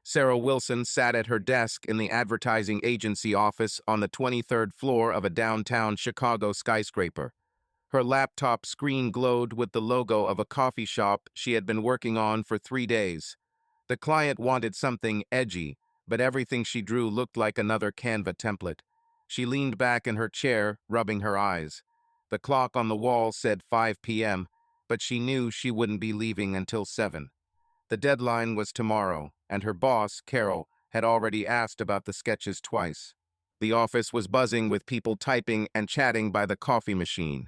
Sarah Wilson sat at her desk in the advertising agency office on the 23rd floor of a downtown Chicago skyscraper. Her laptop screen glowed with the logo of a coffee shop she had been working on for 3 days. The client wanted something edgy, but everything she drew looked like another Canva template. She leaned back in her chair, rubbing her eyes. The clock on the wall said 5 p.m., but she knew she wouldn't be leaving until 7. The deadline was tomorrow, and her boss, Carol, had already asked about the sketches twice. The office was buzzing with people typing and chatting by the coffee machine.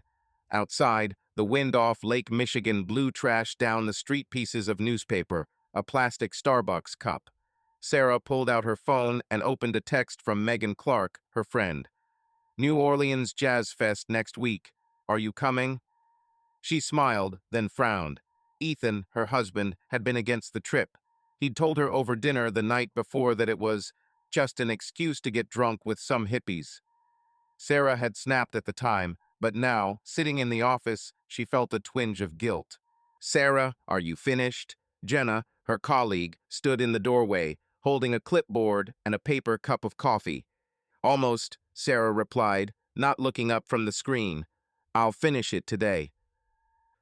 Outside, the wind off Lake Michigan blew trash down the street, pieces of newspaper, a plastic Starbucks cup. Sarah pulled out her phone and opened a text from Megan Clark, her friend. "New Orleans Jazz Fest next week. Are you coming?" She smiled, then frowned. Ethan, her husband, had been against the trip. He'd told her over dinner the night before that it was just an excuse to get drunk with some hippies. Sarah had snapped at the time, but now, sitting in the office, she felt a twinge of guilt. "Sarah, are you finished?" Jenna, her colleague, stood in the doorway, holding a clipboard and a paper cup of coffee. "Almost," Sarah replied, not looking up from the screen. "I'll finish it today."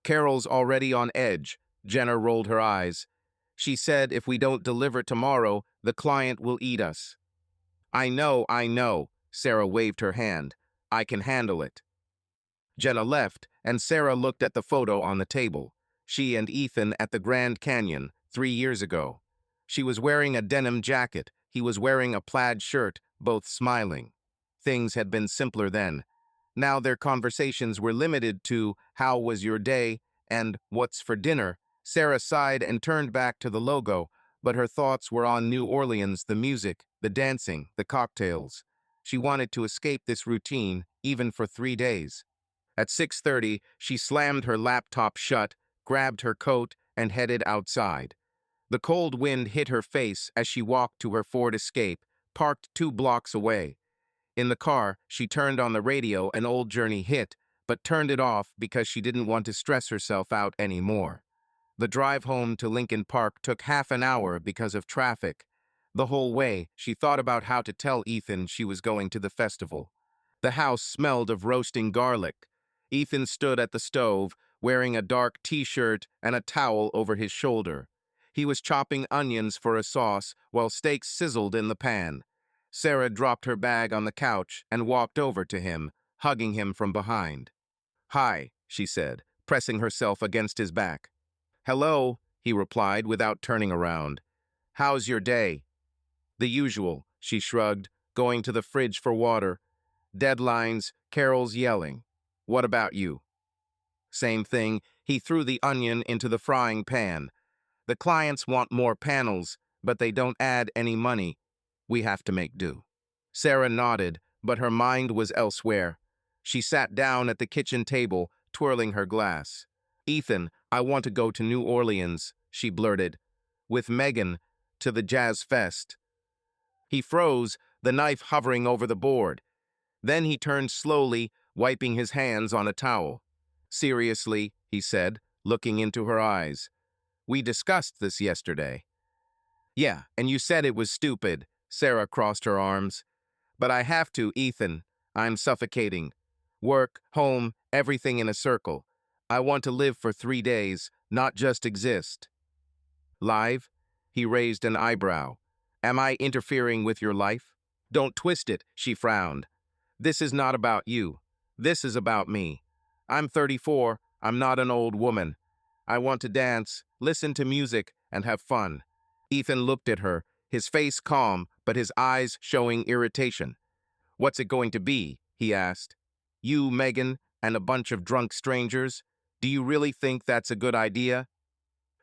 "Carol's already on edge," Jenna rolled her eyes. "She said if we don't deliver tomorrow, the client will eat us." I know," Sarah waved her hand. "I can handle it." Jenna left, and Sarah looked at the photo on the table. She and Ethan at the Grand Canyon, 3 years ago. She was wearing a denim jacket. He was wearing a plaid shirt, both smiling. Things had been simpler then. Now their conversations were limited to "How was your day?" and "What's for dinner?" Sarah sighed and turned back to the logo, but her thoughts were on New Orleans, the music, the dancing, the cocktails. She wanted to escape this routine, even for 3 days. At 6:30, she slammed her laptop shut, grabbed her coat, and headed outside. The cold wind hit her face as she walked to her Ford Escape, parked 2 blocks away. In the car, she turned on the radio an old Journey hit, but turned it off because she didn't want to stress herself out anymore. The drive home to Lincoln Park took half an hour because of traffic. The whole way, she thought about how to tell Ethan she was going to the festival. The house smelled of roasting garlic. Ethan stood at the stove, wearing a dark t-shirt and a towel over his shoulder. He was chopping onions for a sauce while steaks sizzled in the pan. Sarah dropped her bag on the couch and walked over to him, hugging him from behind. "Hi," she said, pressing herself against his back. "Hello," he replied without turning around. "How's your day?" "The usual," she shrugged, going to the fridge for water. "Deadlines, Carol's yelling. What about you?" "Same thing." He threw the onion into the frying pan. "The clients want more panels, but they don't add any money. We have to make do." Sarah nodded, but her mind was elsewhere. She sat down at the kitchen table, twirling her glass. "Ethan, I want to go to New Orleans," she blurted. "With Megan, to the Jazz Fest." He froze, the knife hovering over the board. Then he turned slowly, wiping his hands on a towel. "Seriously," he said, looking into her eyes. "We discussed this yesterday." "Yeah, and you said it was stupid." Sarah crossed her arms. "But I have to, Ethan. I'm suffocating. Work, home, everything in a circle. I want to live for 3 days, not just exist." "Live?" He raised an eyebrow. "Am I interfering with your life?" "Don't twist it," she frowned. "This is not about you. This is about me. I'm 34. I'm not an old woman. I want to dance, listen to music, and have fun." Ethan looked at her, his face calm, but his eyes showing irritation. "What's it going to be?" he asked. "You, Megan, and a bunch of drunk strangers? Do you really think that's a good idea?"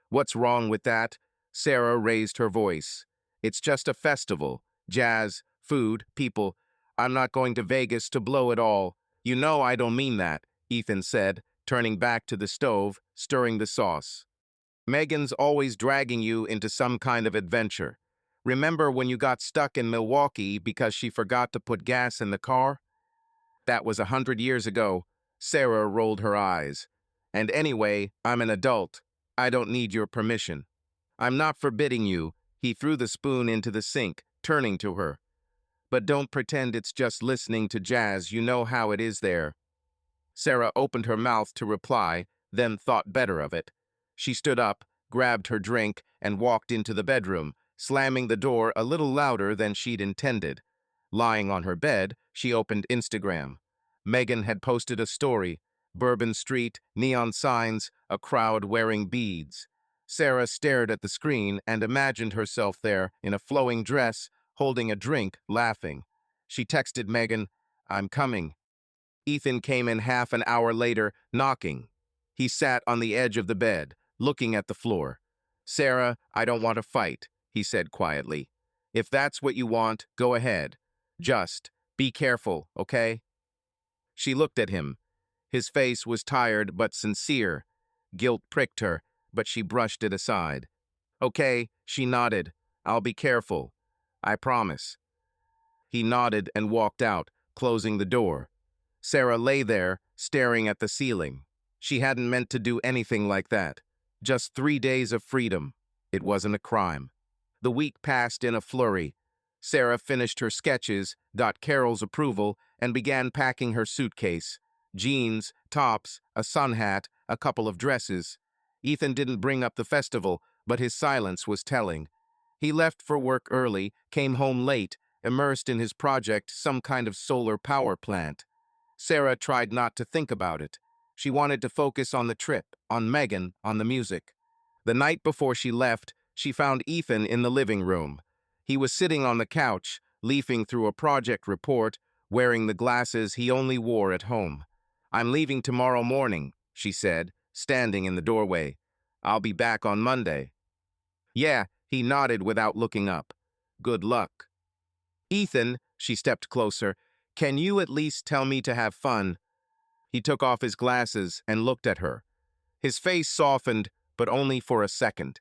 "What's wrong with that?" Sarah raised her voice. "It's just a festival. Jazz, food, people. I'm not going to Vegas to blow it all." "You know I don't mean that," Ethan said, turning back to the stove, stirring the sauce. "Megan's always dragging you into some kind of adventure. Remember when you got stuck in Milwaukee because she forgot to put gas in the car?" "That was 100 years ago." Sarah rolled her eyes. "And anyway, I'm an adult. I don't need your permission." "I'm not forbidding you," He threw the spoon into the sink, turning to her. But don't pretend it's just listening to jazz, you know how it is there. Sarah opened her mouth to reply, then thought better of it. She stood up, grabbed her drink, and walked into the bedroom, slamming the door a little louder than she'd intended. Lying on her bed, she opened Instagram. Megan had posted a story: Bourbon Street, neon signs, a crowd wearing beads. Sarah stared at the screen and imagined herself there in a flowing dress, holding a drink, laughing. She texted Megan, "I'm coming." Ethan came in half an hour later, knocking. He sat on the edge of the bed, looking at the floor. "Sarah, I don't want to fight," he said quietly. "If that's what you want, go ahead. Just be careful, okay?" She looked at him. His face was tired but sincere. Guilt pricked her, but she brushed it aside. "Okay," she nodded. "I'll be careful. I promise." He nodded and walked out, closing the door. Sarah lay there, staring at the ceiling. She hadn't meant to do anything like that. Just 3 days of freedom. It wasn't a crime. The week passed in a flurry. Sarah finished her sketches, got Carol's approval, and began packing her suitcase. Jeans, tops, a sun hat, a couple of dresses. Ethan didn't bring up the festival, but his silence was telling. He left for work early, came home late, immersed in his project, some kind of solar power plant. Sarah tried not to think about it. She wanted to focus on the trip, on Megan, on the music. The night before she left, she found Ethan in the living room. He was sitting on the couch, leafing through a project report, wearing the glasses he only wore at home. "I'm leaving tomorrow morning," she said, standing in the doorway. "I'll be back on Monday." "Yeah," he nodded without looking up. "Good luck." "Ethan," she stepped closer, "can you at least tell me to have fun?" He took off his glasses and looked at her. His face softened, but only for a second.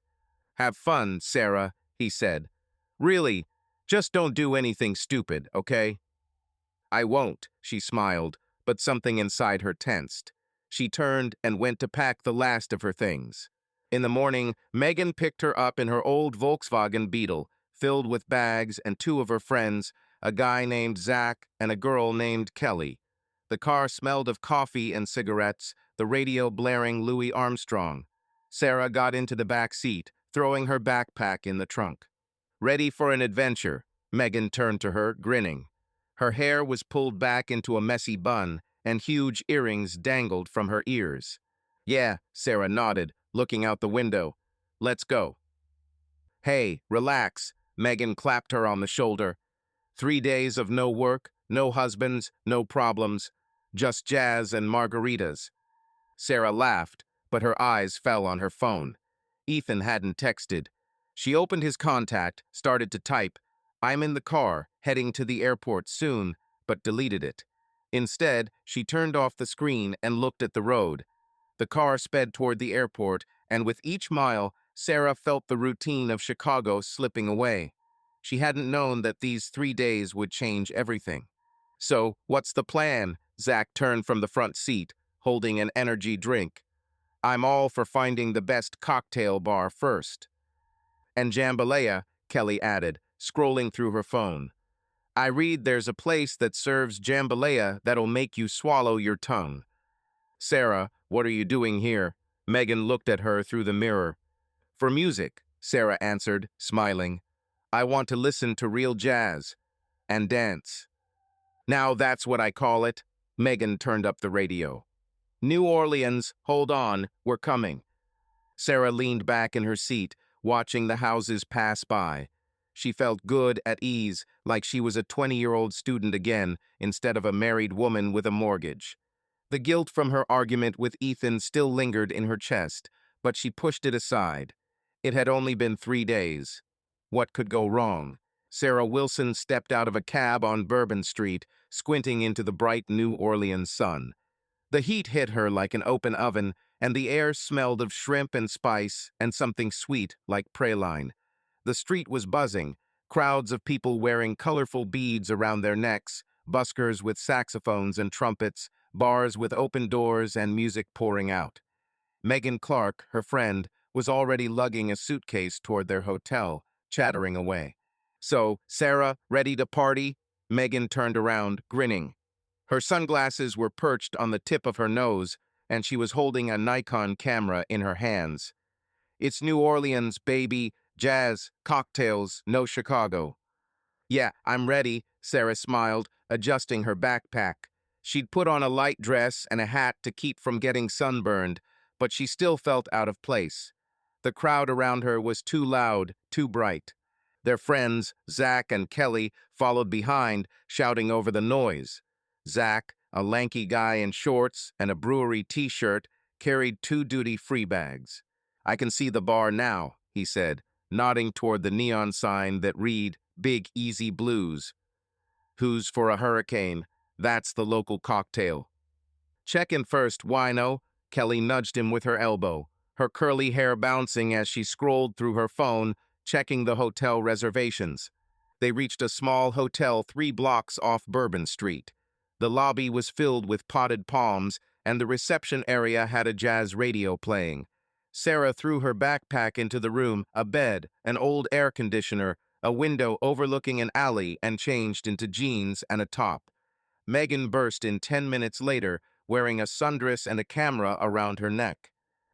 "Have fun, Sarah," he said. "Really, just don't do anything stupid, okay?" "I won't," she smiled, but something inside her tensed. She turned and went to pack the last of her things. In the morning, Megan picked her up in her old Volkswagen Beetle, filled with bags and two of her friends, a guy named Zach and a girl named Kelly. The car smelled of coffee and cigarettes, the radio blaring Louis Armstrong. Sarah got into the back seat, throwing her backpack in the trunk. "Ready for an adventure?" Megan turned to her, grinning. Her hair was pulled back into a messy bun, and huge earrings dangled from her ears. "Yeah," Sarah nodded, looking out the window. "Let's go." "Hey, relax," Megan clapped her on the shoulder. 3 days of no work, no husbands, no problems, just jazz and margaritas. Sarah laughed, but her eyes fell on her phone. Ethan hadn't texted. She opened his contact, started to type, "I'm in the car, heading to the airport soon," but deleted it. Instead, she turned off the screen and looked at the road. The car sped toward the airport, and with each mile, Sarah felt the routine of Chicago slipping away. She hadn't known that these 3 days would change everything. "So, what's the plan?" Zach turned from the front seat, holding an energy drink. "I'm all for finding the best cocktail bar first." "And jambalaya," Kelly added, scrolling through her phone. "I read there's a place that serves jambalaya that'll make you swallow your tongue." "Sarah, what are you doing here?" Megan looked at her through the mirror. "For music," Sarah answered, smiling. "I want to listen to real jazz and dance." "Now that's what I call it." Megan turned up the radio. "New Orleans, hold on, we're coming." Sarah leaned back in her seat, watching the houses pass by. She felt good, at ease, like she was a 20-year-old student again, instead of a married woman with a mortgage. The guilt from her argument with Ethan still lingered in her chest, but she pushed it aside. It had only been 3 days. What could go wrong? Sarah Wilson stepped out of a cab on Bourbon Street, squinting into the bright New Orleans sun. The heat hit her like an open oven, and the air smelled of shrimp and spice and something sweet like praline. The street was buzzing, crowds of people wearing colorful beads around their necks, buskers with saxophones and trumpets, bars with open doors and music pouring out. Megan Clark, her friend, was already lugging a suitcase toward their hotel, chattering away. So, Sarah, ready to party? Megan turned around, grinning. Her sunglasses were perched on the tip of her nose, and she was holding a Nikon camera in her hands. It's New Orleans, baby. Jazz, cocktails, no Chicago. Yeah, I'm ready, Sarah smiled, adjusting her backpack. She'd put on a light dress and a hat to keep from getting sunburned, but she still felt out of place. The crowd around her was too loud, too bright. Their friends, Zach and Kelly, followed behind, shouting over the noise. Zach, a lanky guy in shorts and a brewery t-shirt, carried two duty-free bags. I can see the bar now, he said, nodding toward the neon sign that read, Big Easy Blues. Who's for a hurricane? That's the local cocktail. Check in first, wino. Kelly nudged him with her elbow, her curly hair bouncing as she scrolled through her phone, checking the hotel reservations. They reached a small hotel 3 blocks off Bourbon Street. The lobby was filled with potted palms, and the reception area had a jazz radio playing. Sarah threw her backpack into the room, a bed, an old air conditioner, a window overlooking an alley, and changed into jeans and a top. Megan burst in 10 minutes later, wearing a sundress and a camera around her neck.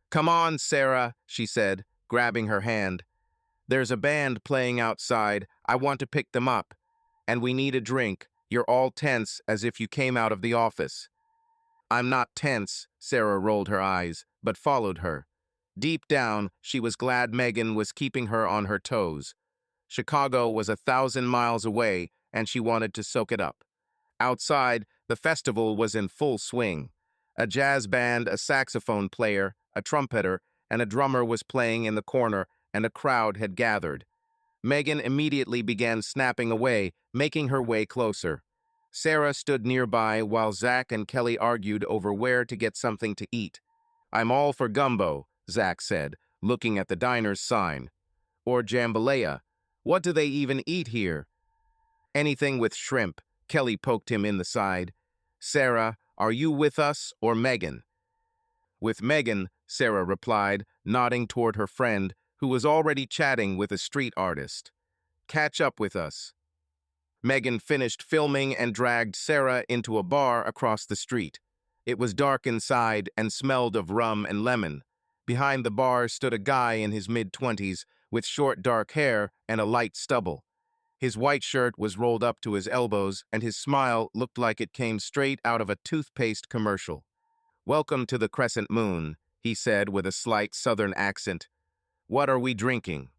Come on, Sarah, she said, grabbing her hand. There's a band playing outside. I want to pick them up. And we need a drink. You're all tense as if you came out of the office. I'm not tense, Sarah rolled her eyes, but followed her. Deep down, she was glad Megan was keeping her on her toes. Chicago was 1,000 miles away, and she wanted to soak it up. Outside, the festival was in full swing. A jazz band, a saxophone player, a trumpeter, and a drummer was playing in the corner, and a crowd had gathered. Megan immediately began snapping away, making her way closer. Sarah stood nearby while Zach and Kelly argued over where to get something to eat. I'm all for gumbo, Zach said, looking at the diner's sign. Or jambalaya. What do they even eat here? Anything with shrimp. Kelly poked him in the side. Sarah, are you with us or Megan? With Megan, Sarah replied, nodding toward her friend, who was already chatting with a street artist. Catch up with us. Megan finished filming and dragged Sarah into a bar across the street. It was dark inside and smelled of rum and lemon. Behind the bar stood a guy in his mid-20s with short dark hair and a light stubble. His white shirt was rolled up to his elbows, and his smile looked like it came straight out of a toothpaste commercial. Welcome to the Crescent Moon, he said with a slight southern accent. What are we drinking?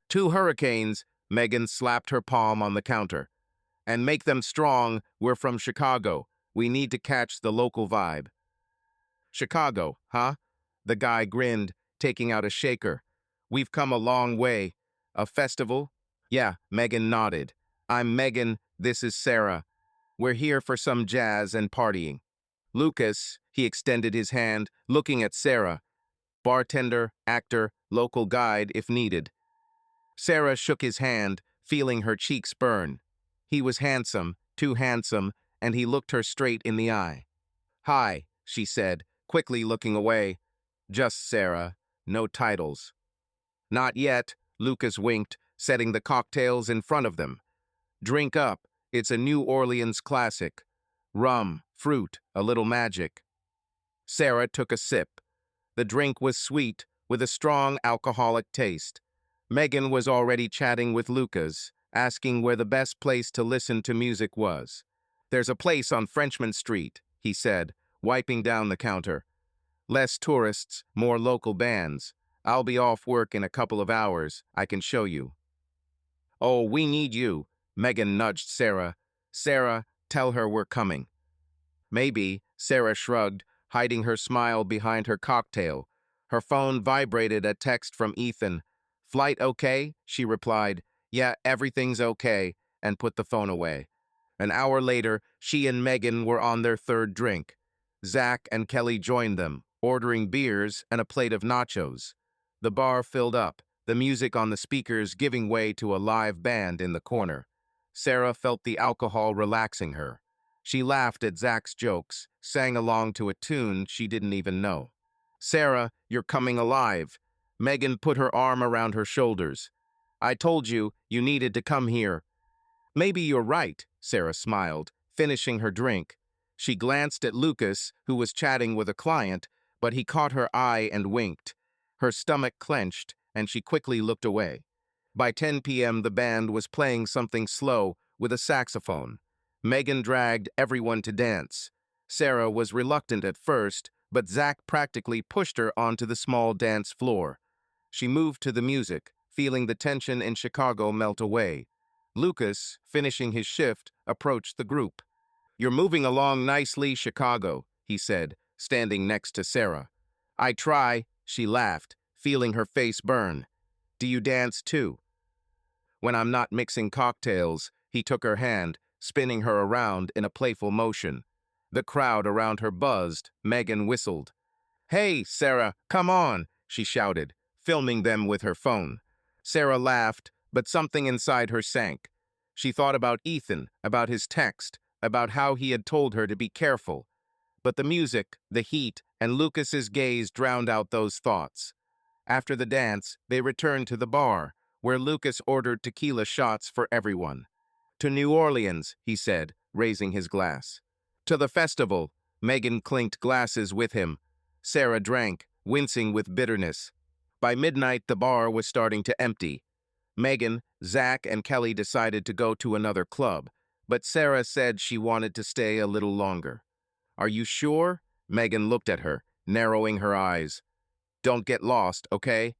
2 hurricanes, Megan slapped her palm on the counter. And make them strong, we're from Chicago. We need to catch the local vibe. Chicago, huh? The guy grinned, taking out a shaker. We've come a long way. A festival? Yeah, Megan nodded. I'm Megan, this is Sarah. We're here for some jazz and partying. Lucas, he extended his hand, looking at Sarah. Bartender, actor, local guide if needed. Sarah shook his hand, feeling her cheeks burn. He was handsome, too handsome, and he looked her straight in the eye. Hi, she said, quickly looking away. Just Sarah, no titles. Not yet, Lucas winked, setting the cocktails in front of them. Drink up, it's a New Orleans classic. Rum, fruit, a little magic. Sarah took a sip. The drink was sweet, with a strong alcoholic taste. Megan was already chatting with Lucas, asking where the best place to listen to music was. There's a place on Frenchman Street, he said, wiping down the counter. Less tourists, more local bands. I'll be off work in a couple of hours. I can show you. Oh, we need you, Megan nudged Sarah. Sarah, tell her we're coming. Maybe, Sarah shrugged, hiding her smile behind her cocktail. Her phone vibrated a text from Ethan. Flight okay? She replied. Yeah, everything's okay, and put the phone away. An hour later, she and Megan were on their 3rd drink. Zach and Kelly joined them, ordering beers and a plate of nachos. The bar filled up, the music on the speakers giving way to a live band in the corner. Sarah felt the alcohol relaxing her. She laughed at Zach's jokes, sang along to a tune she didn't even know. Sarah, you're coming alive. Megan put her arm around her shoulders. I told you, you needed to come here. Maybe you're right, Sarah smiled, finishing her drink. She glanced at Lucas, who was chatting with a client, but he caught her eye and winked. Her stomach clenched, and she quickly looked away. By 10 p.m., the band was playing something slow with a saxophone. Megan dragged everyone to dance. Sarah was reluctant at first, but Zach practically pushed her onto the small dance floor. She moved to the music, feeling the tension in Chicago melt away. Lucas, finishing his shift, approached the group. "You're moving along nicely, Chicago," he said, standing next to Sarah. "I try," she laughed, feeling her face burn. "Do you dance too?" When I'm not mixing cocktails, he took her hand, spinning her around in a playful motion. The crowd around her buzzed. Megan whistled. "Hey, Sarah, come on," she shouted, filming them with her phone. Sarah laughed, but something inside her sank. She thought about Ethan, about his text, about how he had told her to be careful. But the music, the heat, and Lucas's gaze drowned out those thoughts. After the dance, they returned to the bar, where Lucas ordered tequila shots for everyone. "To New Orleans," he said, raising his glass. "To the festival." Megan clinked glasses with him. Sarah drank, wincing with bitterness. By midnight, the bar was starting to empty. Megan, Zach, and Kelly decided to go to another club, but Sarah said she wanted to stay a little longer. "Are you sure?" Megan looked at her, narrowing her eyes. "Don't get lost, okay?"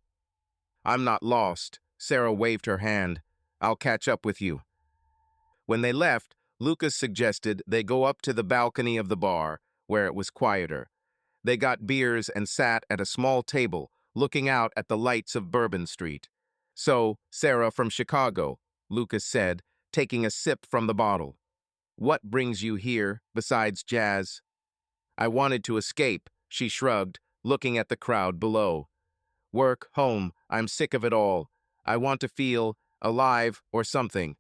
"I'm not lost." Sarah waved her hand. "I'll catch up with you." When they left, Lucas suggested they go up to the balcony of the bar, where it was quieter. They got beers and sat at a small table, looking out at the lights of Bourbon Street. "So, Sarah from Chicago," Lucas said, taking a sip from the bottle. "What brings you here, besides jazz?" "I wanted to escape," she shrugged, looking at the crowd below. "Work, home, I'm sick of it all. I want to feel alive or something."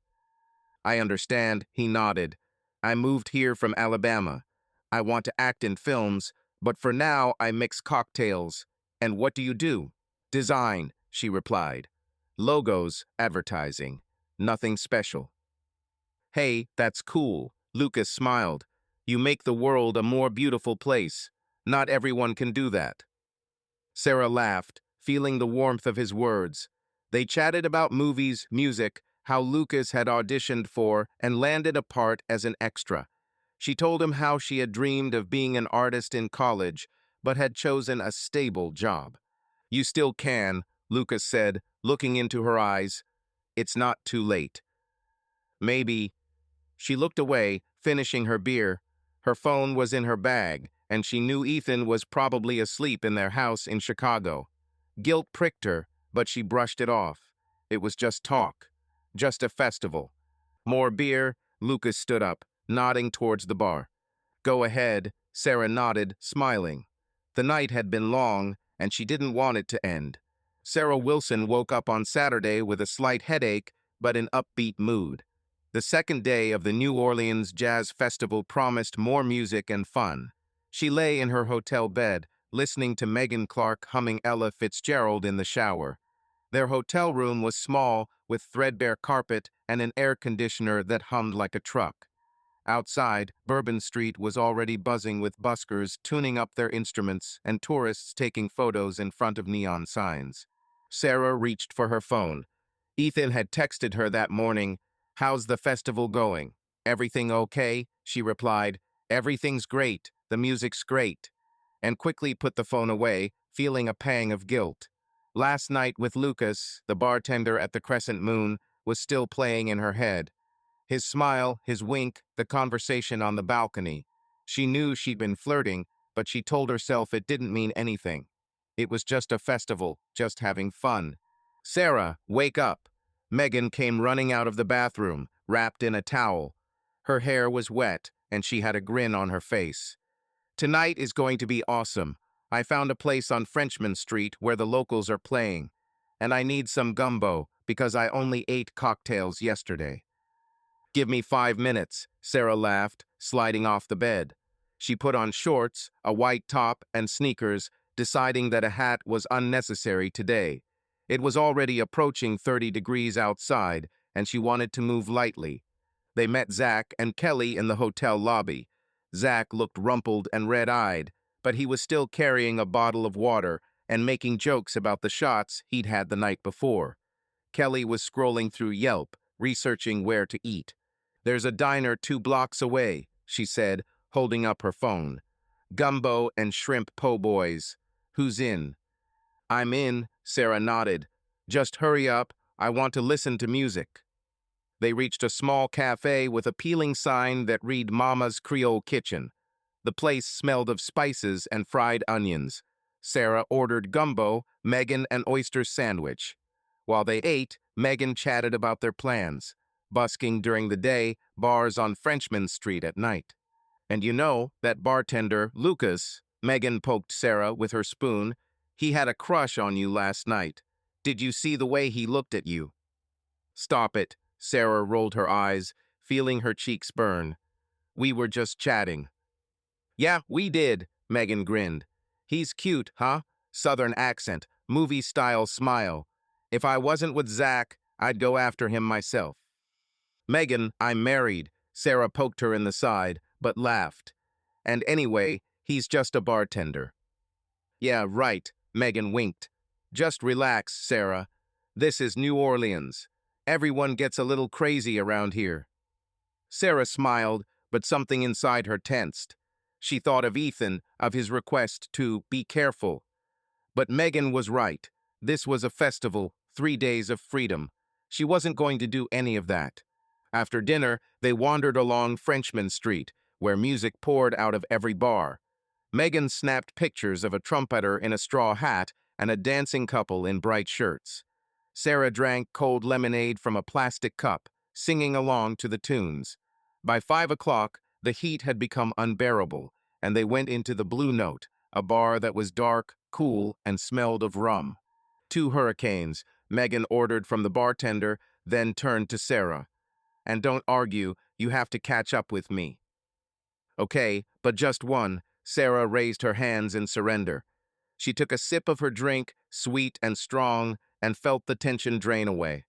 "I understand," he nodded. "I moved here from Alabama. I want to act in films, but for now I mix cocktails." "And what do you do?" "Design," she replied. "Logos, advertising. Nothing special." "Hey, that's cool." Lucas smiled. "You make the world a more beautiful place. Not everyone can do that." Sarah laughed, feeling the warmth of his words. They chatted about movies, music, how Lucas had auditioned for and landed a part as an extra. She told him how she had dreamed of being an artist in college, but had chosen a stable job. "You still can," Lucas said, looking into her eyes. "It's not too late." "Maybe." She looked away, finishing her beer. Her phone was in her bag, and she knew Ethan was probably asleep in their house in Chicago. Guilt pricked her, but she brushed it off. It was just talk. Just a festival. "More beer?" Lucas stood up, nodding towards the bar. "Go ahead," Sarah nodded, smiling. The night had been long, and she didn't want it to end. Sarah Wilson woke up on Saturday with a slight headache, but in upbeat mood. The second day of the New Orleans Jazz Festival promised more music and fun. She lay in her hotel bed, listening to Megan Clark humming Ella Fitzgerald in the shower. Their hotel room was small, with threadbare carpet and an air conditioner that hummed like a truck. Outside, Bourbon Street was already buzzing with buskers tuning up their instruments and tourists taking photos in front of neon signs. Sarah reached for her phone. Ethan had texted her that morning, "How's the festival going?" "Everything okay?" she replied. "Everything's great. The music's great." And quickly put the phone away, feeling a pang of guilt. Last night with Lucas, the bartender at the Crescent Moon, was still playing in her head. His smile, his wink, the conversation on the balcony. She knew she'd been flirting, but she told herself it didn't mean anything. It was just a festival, just having fun. "Sarah, wake up." Megan came running out of the bathroom, wrapped in a towel. Her hair was wet, and she had a grin on her face. "Tonight is going to be awesome. I found a place on Frenchman Street where the locals are playing. And I need some gumbo, because I only ate cocktails yesterday." "Give me 5 minutes," Sarah laughed, sliding off the bed. She put on shorts, a white top, and sneakers, deciding that a hat was unnecessary today. It was already approaching 30 degrees outside, and she wanted to move lightly. They met Zach and Kelly in the hotel lobby. Zach looked rumpled and red-eyed, but he was still carrying a bottle of water and making jokes about the shots he'd had the night before. Kelly was scrolling through Yelp, researching where to eat. "There's a diner 2 blocks away," she said, holding up her phone. "Gumbo and shrimp po' boys. Who's in?" "I'm in," Sarah nodded. "Just hurry up, I want to listen to music." They reached a small cafe with a peeling sign that read Mama's Creole Kitchen. The place smelled of spices and fried onions. Sarah ordered gumbo, Megan an oyster sandwich. While they ate, Megan chatted about their plans. Busking during the day, bars on Frenchman Street at night. "And you know, that bartender, Lucas," Megan poked Sarah with her spoon, "he had a crush on you last night. Did you see the way he looked at you?" "Stop it," Sarah rolled her eyes, feeling her cheeks burn. "We were just chatting." "Yeah, we did," Megan grinned. "He's cute, huh? Southern accent, movie-style smile. If I wasn't with Zach, I'd go after him myself." "Megan, I'm married," Sarah poked her in the side, but laughed. "And anyway, he's just a bartender." "Yeah, right," Megan winked. "Just relax, Sarah. This is New Orleans. Everyone gets a little crazy around here." Sarah smiled, but something inside her tensed. She thought of Ethan, of his request to be careful. But Megan was right. This was a festival, 3 days of freedom. She wasn't going to do any of that. After dinner, they wandered along Frenchman Street, where music poured out of every bar. Megan snapped pictures of a trumpeter in a straw hat and a dancing couple in bright shirts. Sarah drank cold lemonade from a plastic cup, singing along to the tunes. By 5 o'clock, the heat had become unbearable, and they went into the Blue Note, a bar that was dark, cool, and smelled of rum. 2 hurricanes, Megan ordered from the bartender, then turned to Sarah. "And don't argue, you have to catch up with me." "Okay, but just one." Sarah raised her hands in surrender. She took a sip of her drink, sweet and strong, and felt the tension drain away.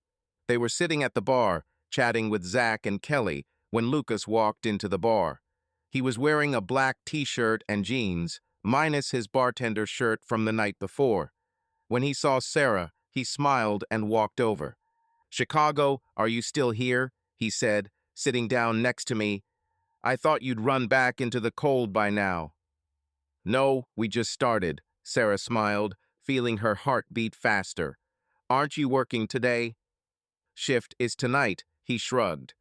They were sitting at the bar, chatting with Zach and Kelly, when Lucas walked into the bar. He was wearing a black t-shirt and jeans, minus his bartender shirt from the night before. When he saw Sarah, he smiled and walked over. "Chicago, are you still here?" he said, sitting down next to me. "I thought you'd run back into the cold by now." "No, we just started," Sarah smiled, feeling her heart beat faster. "Aren't you working today?" "Shift is tonight," he shrugged.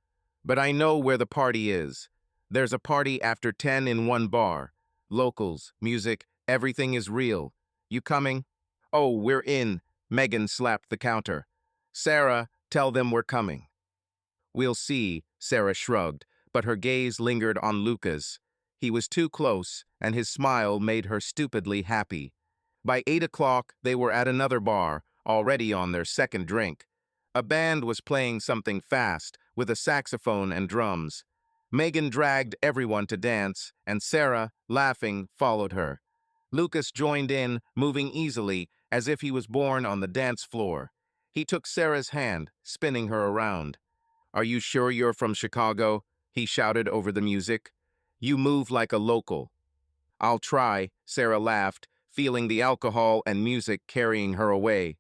"But I know where the party is. There's a party after 10 in one bar. Locals, music, everything is real. You coming?" "Oh, we're in." Megan slapped the counter. "Sarah, tell them we're coming." "We'll see," Sarah shrugged, but her gaze lingered on Lucas. He was too close, and his smile made her stupidly happy. By 8 o'clock, they were at another bar, already on their second drink. A band was playing something fast, with a saxophone and drums. Megan dragged everyone to dance, and Sarah, laughing, followed her. Lucas joined in, moving easily, as if he was born on the dance floor. He took Sarah's hand, spinning her around. "Are you sure you're from Chicago?" he shouted over the music. "You move like a local." "I'll try," Sarah laughed, feeling the alcohol and music carrying her away.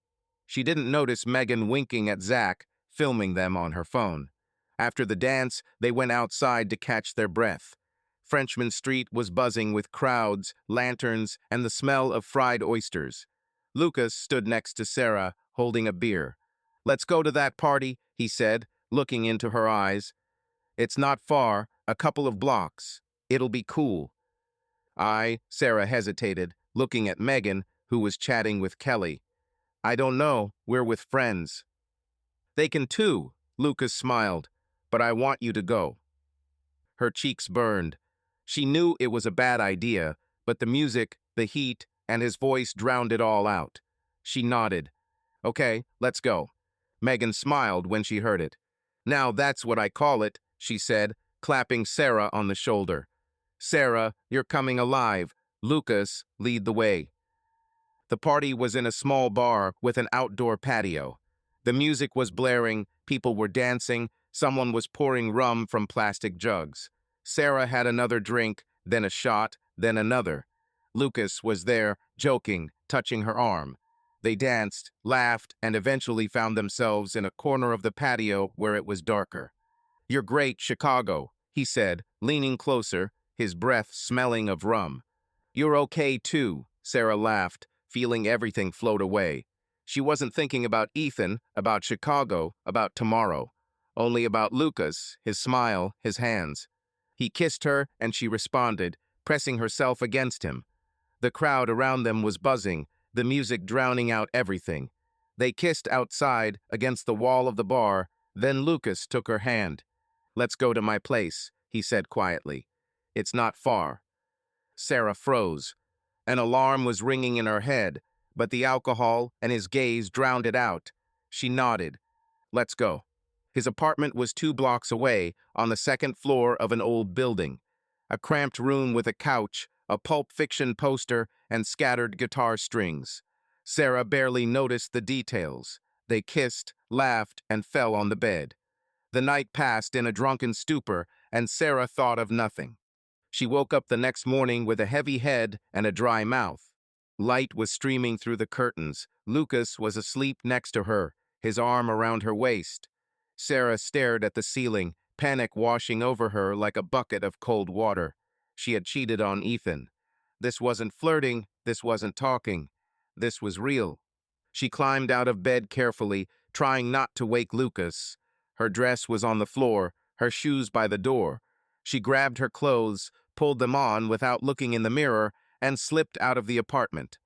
She didn't notice Megan winking at Zach, filming them on her phone. After the dance, they went outside to catch their breath. Frenchman Street was buzzing with crowds, lanterns, and the smell of fried oysters. Lucas stood next to Sarah, holding a beer. "Let's go to that party," he said, looking into her eyes. "It's not far, a couple of blocks. It'll be cool." Sarah hesitated, looking at Megan, who was chatting with Kelly. "I don't know, we're with friends." "They can too," Lucas smiled, "but I want you to go." Her cheeks burned. She knew it was a bad idea, but the music, the heat, and his voice drowned it all out. She nodded. "Okay, let's go." Megan smiled when she heard it. "Now that's what I call it," she said, clapping Sarah on the shoulder. "Sarah, you're coming alive. Lucas, lead the way." The party was in a small bar with an outdoor patio. The music was blaring, people were dancing, someone was pouring rum from plastic jugs. Sarah had another drink, then a shot, then another. Lucas was there, joking, touching her arm. They danced, laughed, and eventually found themselves in a corner of the patio where it was darker. "You're great, Chicago," he said, leaning closer, his breath smelling of rum. "You're okay, too," Sarah laughed, feeling everything float away. She wasn't thinking about Ethan, about Chicago, about tomorrow. Only about Lucas, his smile, his hands. He kissed her, and she responded, pressing herself against him. The crowd around them was buzzing, the music drowning out everything. They kissed outside, against the wall of the bar, then Lucas took her hand. "Let's go to my place," he said quietly. "It's not far." Sarah froze. An alarm was ringing in her head, but the alcohol and his gaze drowned it out. She nodded. "Let's go." His apartment was 2 blocks away, on the second floor of an old building. A cramped room with a couch, a Pulp Fiction poster, and scattered guitar strings. Sarah barely noticed the details. They kissed, laughed, and fell on the bed. The night passed in a drunken stupor, and Sarah thought of nothing. She woke up the next morning with a heavy head and a dry mouth. Light was streaming through the curtains. Lucas was asleep next to her, his arm around her waist. Sarah stared at the ceiling, panic washing over her like a bucket of cold water. She had cheated on Ethan. This wasn't flirting, this wasn't talking. This was real. She climbed out of bed carefully, trying not to wake Lucas. Her dress was on the floor, her shoes by the door. She grabbed her clothes, pulled them on without looking in the mirror, and slipped out of the apartment.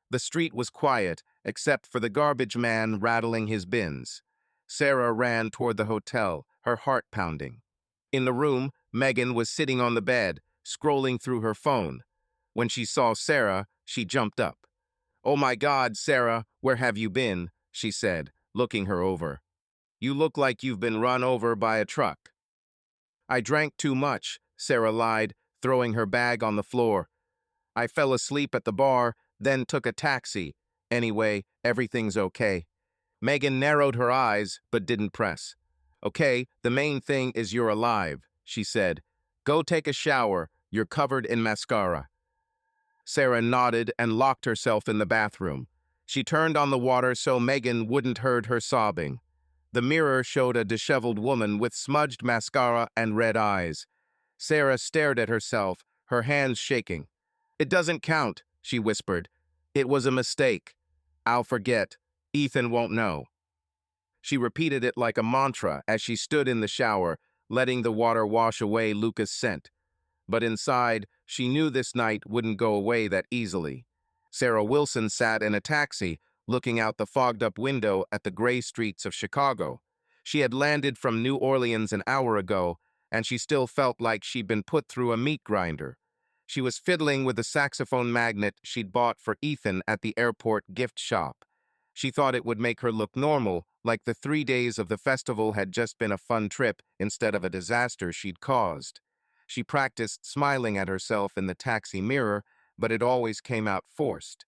The street was quiet, except for the garbage man rattling his bins. Sarah ran toward the hotel, her heart pounding. In the room, Megan was sitting on the bed, scrolling through her phone. When she saw Sarah, she jumped up. "Oh my God, Sarah, where have you been?" she said, looking her over. "You look like you've been run over by a truck." "I drank too much," Sarah lied, throwing her bag on the floor. "I fell asleep at the bar, then took a taxi. Anyway, everything's okay." Megan narrowed her eyes, but didn't press. "Okay, the main thing is you're alive," she said. "Go take a shower, you're covered in mascara." Sarah nodded and locked herself in the bathroom. She turned on the water so Megan wouldn't heard her sobbing. The mirror showed a disheveled woman with smudged mascara and red eyes. Sarah stared at herself, her hands shaking. "It doesn't count," she whispered. "It was a mistake. I'll forget. Ethan won't know." She repeated it like a mantra as she stood in the shower, letting the water wash away Lucas' scent. But inside, she knew this night wouldn't go away that easily. Sarah Wilson sat in a taxi, looking out the fogged-up window at the gray streets of Chicago. She had landed from New Orleans an hour ago, and she still felt like she'd been put through a meat grinder. She was fiddling with the saxophone magnet she'd bought for Ethan at the airport gift shop. She thought it would make her look normal, like the 3 days of the festival had just been a fun trip instead of a disaster she'd caused. She practiced smiling at herself in the taxi mirror, but it always came out forced.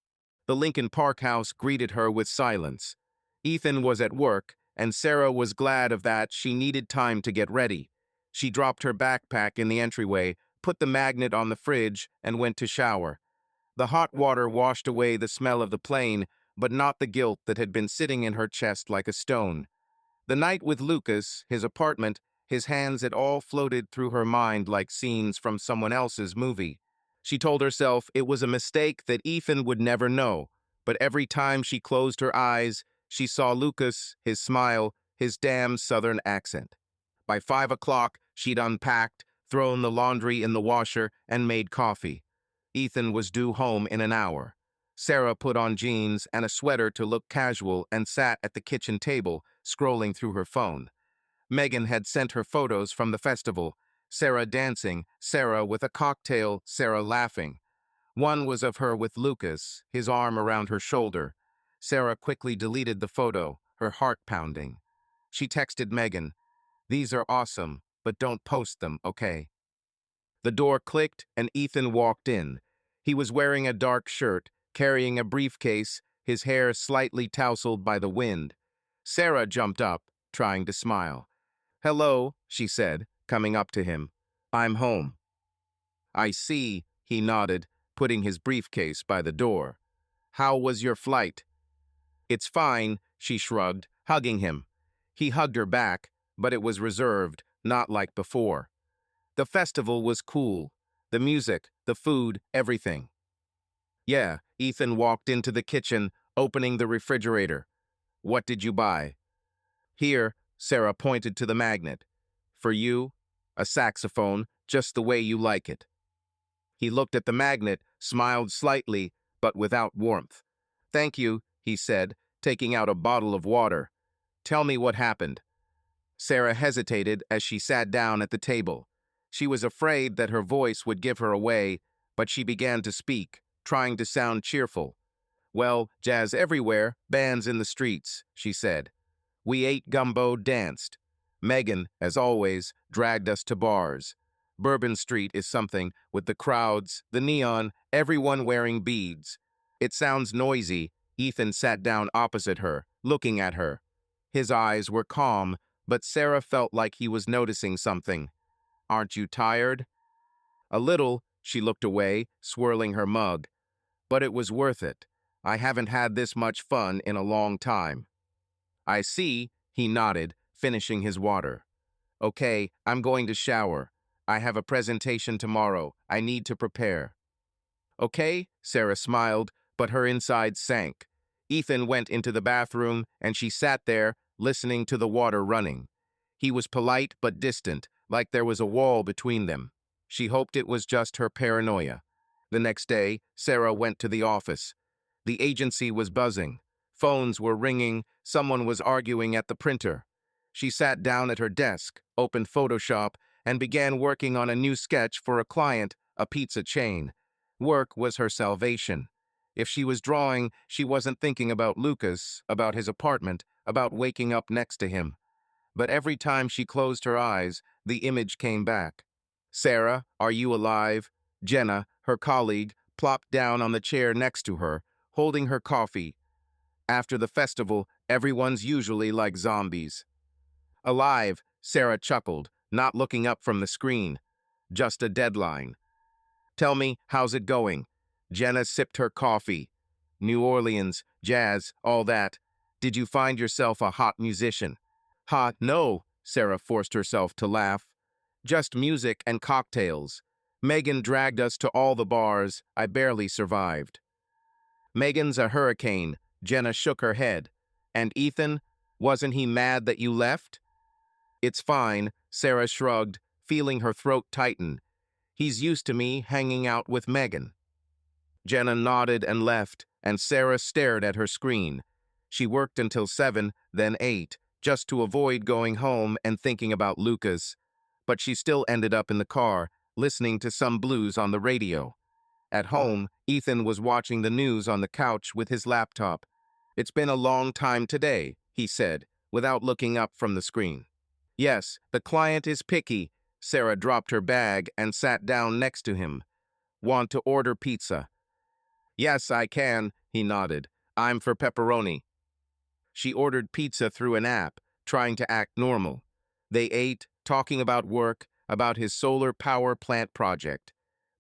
The Lincoln Park house greeted her with silence. Ethan was at work, and Sarah was glad of that. She needed time to get ready. She dropped her backpack in the entryway, put the magnet on the fridge, and went to shower. The hot water washed away the smell of the plane, but not the guilt that had been sitting in her chest like a stone. The night with Lucas, his apartment, his hands had all floated through her mind like scenes from someone else's movie. She told herself it was a mistake that Ethan would never know, but every time she closed her eyes, she saw Lucas, his smile, his damn southern accent. By 5 o'clock, she'd unpacked, thrown the laundry in the washer, and made coffee. Ethan was due home in an hour. Sarah put on jeans and a sweater to look casual and sat at the kitchen table, scrolling through her phone. Megan had sent her photos from the festival. Sarah dancing, Sarah with a cocktail, Sarah laughing. One was of her with Lucas, his arm around her shoulder. Sarah quickly deleted the photo, her heart pounding. She texted Megan, "These are awesome, but don't post them, okay?" The door clicked and Ethan walked in. He was wearing a dark shirt, carrying a briefcase, his hair slightly tousled by the wind. Sarah jumped up, trying to smile. "Hello," she said, coming up to him. "I'm home." "I see," he nodded, putting his briefcase by the door. "How was your flight?" "It's fine," she shrugged, hugging him. He hugged her back, but it was reserved, not like before. The festival was cool. The music, the food, everything. "Yeah," Ethan walked into the kitchen, opening the refrigerator. "What did you buy?" "Here," Sarah pointed to the magnet. "For you, a saxophone, just the way you like it." He looked at the magnet, smiled slightly, but without warmth. "Thank you," he said, taking out a bottle of water. "Tell me what happened." Sarah hesitated as she sat down at the table. She was afraid that her voice would give her away, but she began to speak, trying to sound cheerful. "Well, jazz everywhere, bands in the streets," she said. "We ate gumbo, danced. Megan, as always, dragged us to bars. Bourbon Street is something, with the crowds, the neon, everyone wearing beads. It sounds noisy." Ethan sat down opposite her, looking at her. His eyes were calm, but Sarah felt like he was noticing something. "Aren't you tired?" "A little," she looked away, swirling her mug. "But it was worth it. I haven't had this much fun in a long time." "I see," he nodded, finishing his water. "Okay, I'm going to shower. I have a presentation tomorrow. I need to prepare." "Okay," Sarah smiled, but her insides sank. Ethan went into the bathroom, and she sat there, listening to the water running. He was polite but distant, like there was a wall between them. She hoped it was just her paranoia. The next day, Sarah went to the office. The agency was buzzing. Phones were ringing, someone was arguing at the printer. She sat down at her desk, opened Photoshop, and began working on a new sketch for a client, a pizza chain. Work was her salvation. If she was drawing, she wasn't thinking about Lucas, about his apartment, about waking up next to him. But every time she closed her eyes, the image came back. "Sarah, are you alive?" Jenna, her colleague, plopped down on the chair next to her, holding her coffee. After the festival, everyone's usually like zombies. "Alive," Sarah chuckled, not looking up from the screen. "Just a deadline." "Tell me, how's it going?" Jenna sipped her coffee. "New Orleans, jazz, all that. Did you find yourself a hot musician?" "Ha, no," Sarah forced herself to laugh. "Just music and cocktails. Megan dragged us to all the bars. I barely survived." "Megan's a hurricane," Jenna shook her head. "And Ethan, wasn't he mad that you left?" "It's fine," Sarah shrugged, feeling her throat tighten. "He's used to me hanging out with Megan." Jenna nodded and left, and Sarah stared at her screen. She worked until 7, then 8, just to avoid going home and thinking about Lucas. But she still ended up in the car, listening to some blues on the radio. At home, Ethan was watching the news on the couch with his laptop. "It's been a long time today," he said, without looking up from the screen. "Yes, the client is picky." Sarah dropped her bag and sat down next to him. "Want to order pizza?" "Yes, I can," he nodded. "I'm for pepperoni." She ordered pizza through an app, trying to act normal. They ate, talking about work, about his solar power plant project.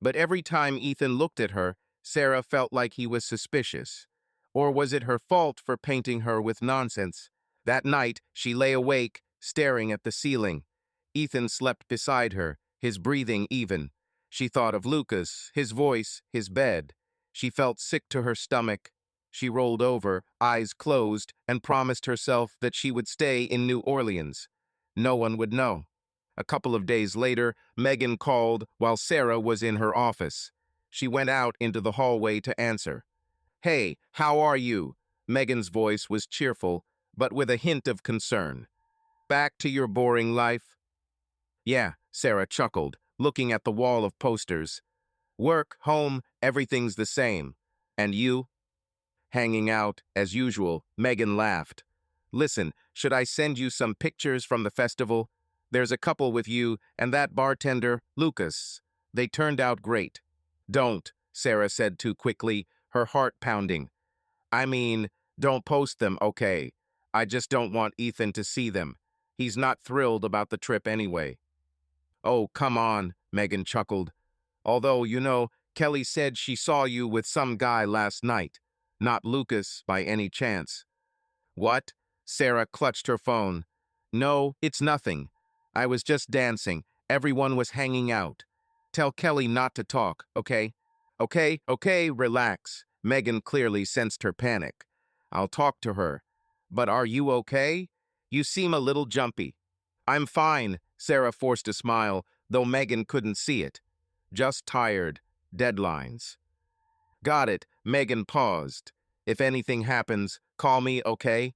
But every time Ethan looked at her, Sarah felt like he was suspicious. Or was it her fault for painting her with nonsense? That night, she lay awake, staring at the ceiling. Ethan slept beside her, his breathing even. She thought of Lucas, his voice, his bed. She felt sick to her stomach. She rolled over, eyes closed, and promised herself that she would stay in New Orleans. No one would know. A couple of days later, Megan called while Sarah was in her office. She went out into the hallway to answer. "Hey, how are you?" Megan's voice was cheerful, but with a hint of concern. "Back to your boring life?" "Yeah," Sarah chuckled, looking at the wall of posters. "Work, home, everything's the same. And you?" "Hanging out, as usual," Megan laughed. "Listen, should I send you some pictures from the festival? There's a couple with you and that bartender, Lucas. They turned out great." "Don't," Sarah said too quickly, her heart pounding. I mean, don't post them, okay? I just don't want Ethan to see them. He's not thrilled about the trip anyway. Oh, come on, Megan chuckled. Although, Kelly said she saw you with some guy last night. Not Lucas, by any chance. What? Sarah clutched her phone. No, it's nothing. I was just dancing. Everyone was hanging out. Tell Kelly not to talk, okay? Okay, relax. Megan clearly sensed her panic. I'll talk to her. But are you okay? You seem a little jumpy. I'm fine, Sarah forced a smile, though Megan couldn't see it. Just tired. Deadlines. Got it. Megan paused. If anything happens, call me, okay?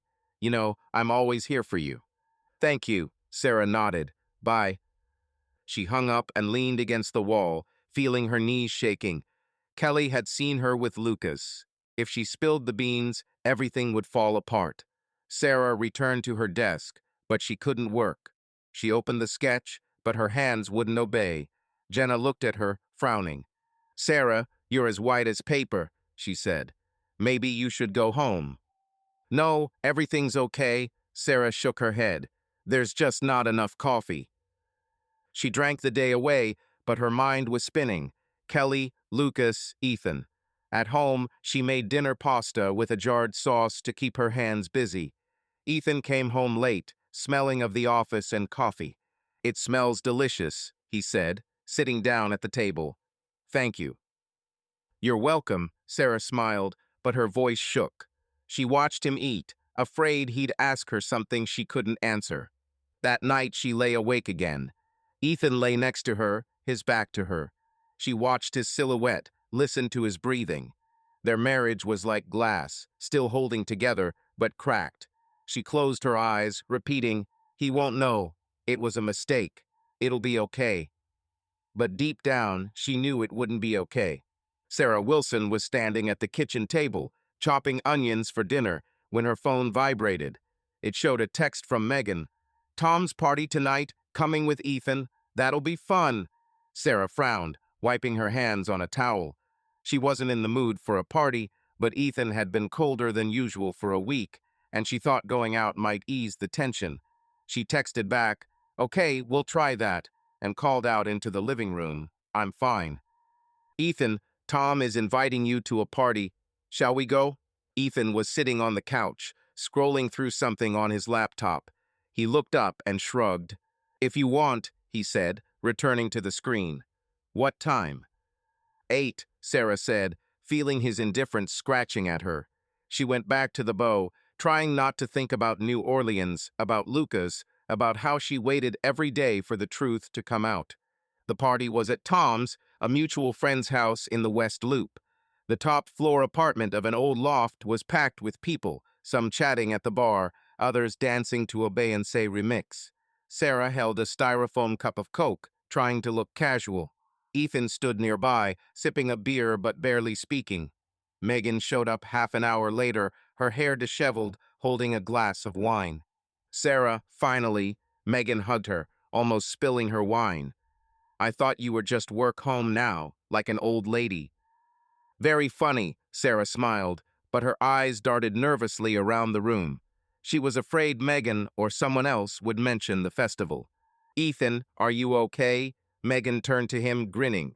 I'm always here for you. Thank you, Sarah nodded. Bye. She hung up and leaned against the wall, feeling her knees shaking. Kelly had seen her with Lucas. If she spilled the beans, everything would fall apart. Sarah returned to her desk, but she couldn't work. She opened the sketch, but her hands wouldn't obey. Jenna looked at her, frowning. Sarah, you're as white as paper, she said. Maybe you should go home. No, everything's okay, Sarah shook her head. There's just not enough coffee. She drank the day away, but her mind was spinning. Kelly, Lucas, Ethan. At home, she made dinner pasta with a jarred sauce to keep her hands busy. Ethan came home late, smelling of the office and coffee. It smells delicious, he said, sitting down at the table. Thank you. You're welcome, Sarah smiled, but her voice shook. She watched him eat, afraid he'd ask her something she couldn't answer. That night she lay awake again. Ethan lay next to her, his back to her. She watched his silhouette, listened to his breathing. Their marriage was like glass, still holding together, but cracked. She closed her eyes, repeating, "He won't know. It was a mistake. It'll be okay." But deep down, she knew it wouldn't be okay. Sarah Wilson was standing at the kitchen table, chopping onions for dinner, when her phone vibrated. It showed a text from Megan. "Tom's party tonight, coming with Ethan. That'll be fun." Sarah frowned, wiping her hands on a towel. She wasn't in the mood for a party, but Ethan had been colder than usual for a week, and she thought going out might ease the tension. She texted back, "Okay, we'll try that," and called out into the living room, "I'm fine." "Ethan, Tom is inviting you to a party. Shall we go?" Ethan was sitting on the couch, scrolling through something on his laptop. He looked up and shrugged. "If you want," he said, returning to the screen. "What time?" 8, Sarah said, feeling his indifference scratching at her. She went back to the bow, trying not to think about New Orleans, about Lucas, about how she waited every day for the truth to come out. The party was at Tom's, a mutual friend's house in the West Loop. The top-floor apartment of an old loft was packed with people, some chatting at the bar, others dancing to a Beyoncé remix. Sarah held a styrofoam cup of Coke, trying to look casual. Ethan stood nearby, sipping a beer but barely speaking. Megan showed up half an hour later, her hair disheveled, holding a glass of wine. "Sarah, finally," Megan hugged her, almost spilling her wine. "I thought you were just work home now, like an old lady." "Very funny," Sarah smiled, but her eyes darted nervously around the room. She was afraid Megan or someone else would mention the festival. "Ethan, are you okay?" Megan turned to him, grinning.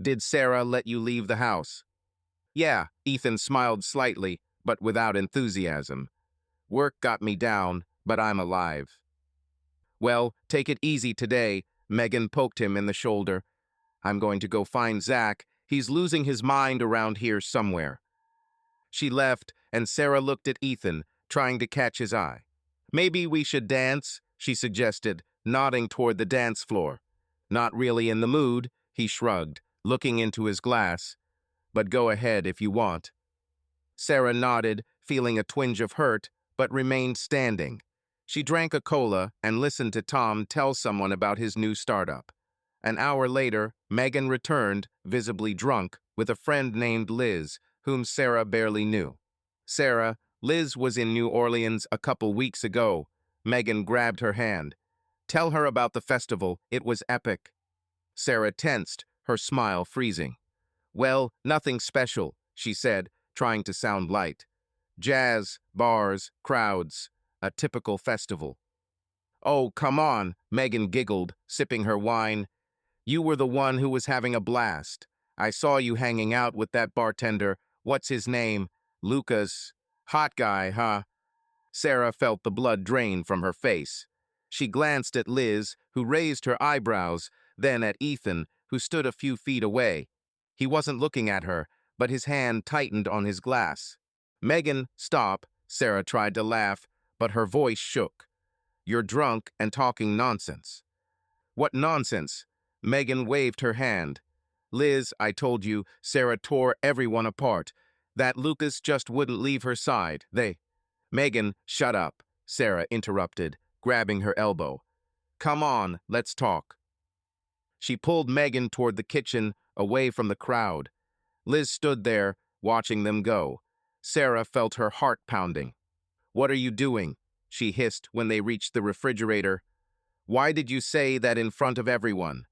"Did Sarah let you leave the house?" "Yeah," Ethan smiled slightly, but without enthusiasm. "Work got me down, but I'm alive." "Well, take it easy today," Megan poked him in the shoulder. "I'm going to go find Zach. He's losing his mind around here somewhere." She left, and Sarah looked at Ethan, trying to catch his eye. "Maybe we should dance," she suggested, nodding toward the dance floor. "Not really in the mood," he shrugged, looking into his glass. "But go ahead if you want." Sarah nodded, feeling a twinge of hurt, but remained standing. She drank a cola and listened to Tom tell someone about his new startup. An hour later, Megan returned, visibly drunk, with a friend named Liz, whom Sarah barely knew. "Sarah, Liz was in New Orleans a couple weeks ago." Megan grabbed her hand. "Tell her about the festival. It was epic." Sarah tensed, her smile freezing. "Well, nothing special," she said, trying to sound light. Jazz, bars, crowds, a typical festival. Oh, come on, Megan giggled, sipping her wine. You were the one who was having a blast. I saw you hanging out with that bartender. What's his name? Lucas. Hot guy, huh? Sarah felt the blood drain from her face. She glanced at Liz, who raised her eyebrows, then at Ethan, who stood a few feet away. He wasn't looking at her, but his hand tightened on his glass. Megan, stop, Sarah tried to laugh, but her voice shook. You're drunk and talking nonsense. What nonsense? Megan waved her hand. Liz, I told you, Sarah tore everyone apart. That Lucas just wouldn't leave her side. Megan, shut up, Sarah interrupted, grabbing her elbow. Come on, let's talk. She pulled Megan toward the kitchen, away from the crowd. Liz stood there, watching them go. Sarah felt her heart pounding. What are you doing? She hissed when they reached the refrigerator. Why did you say that in front of everyone?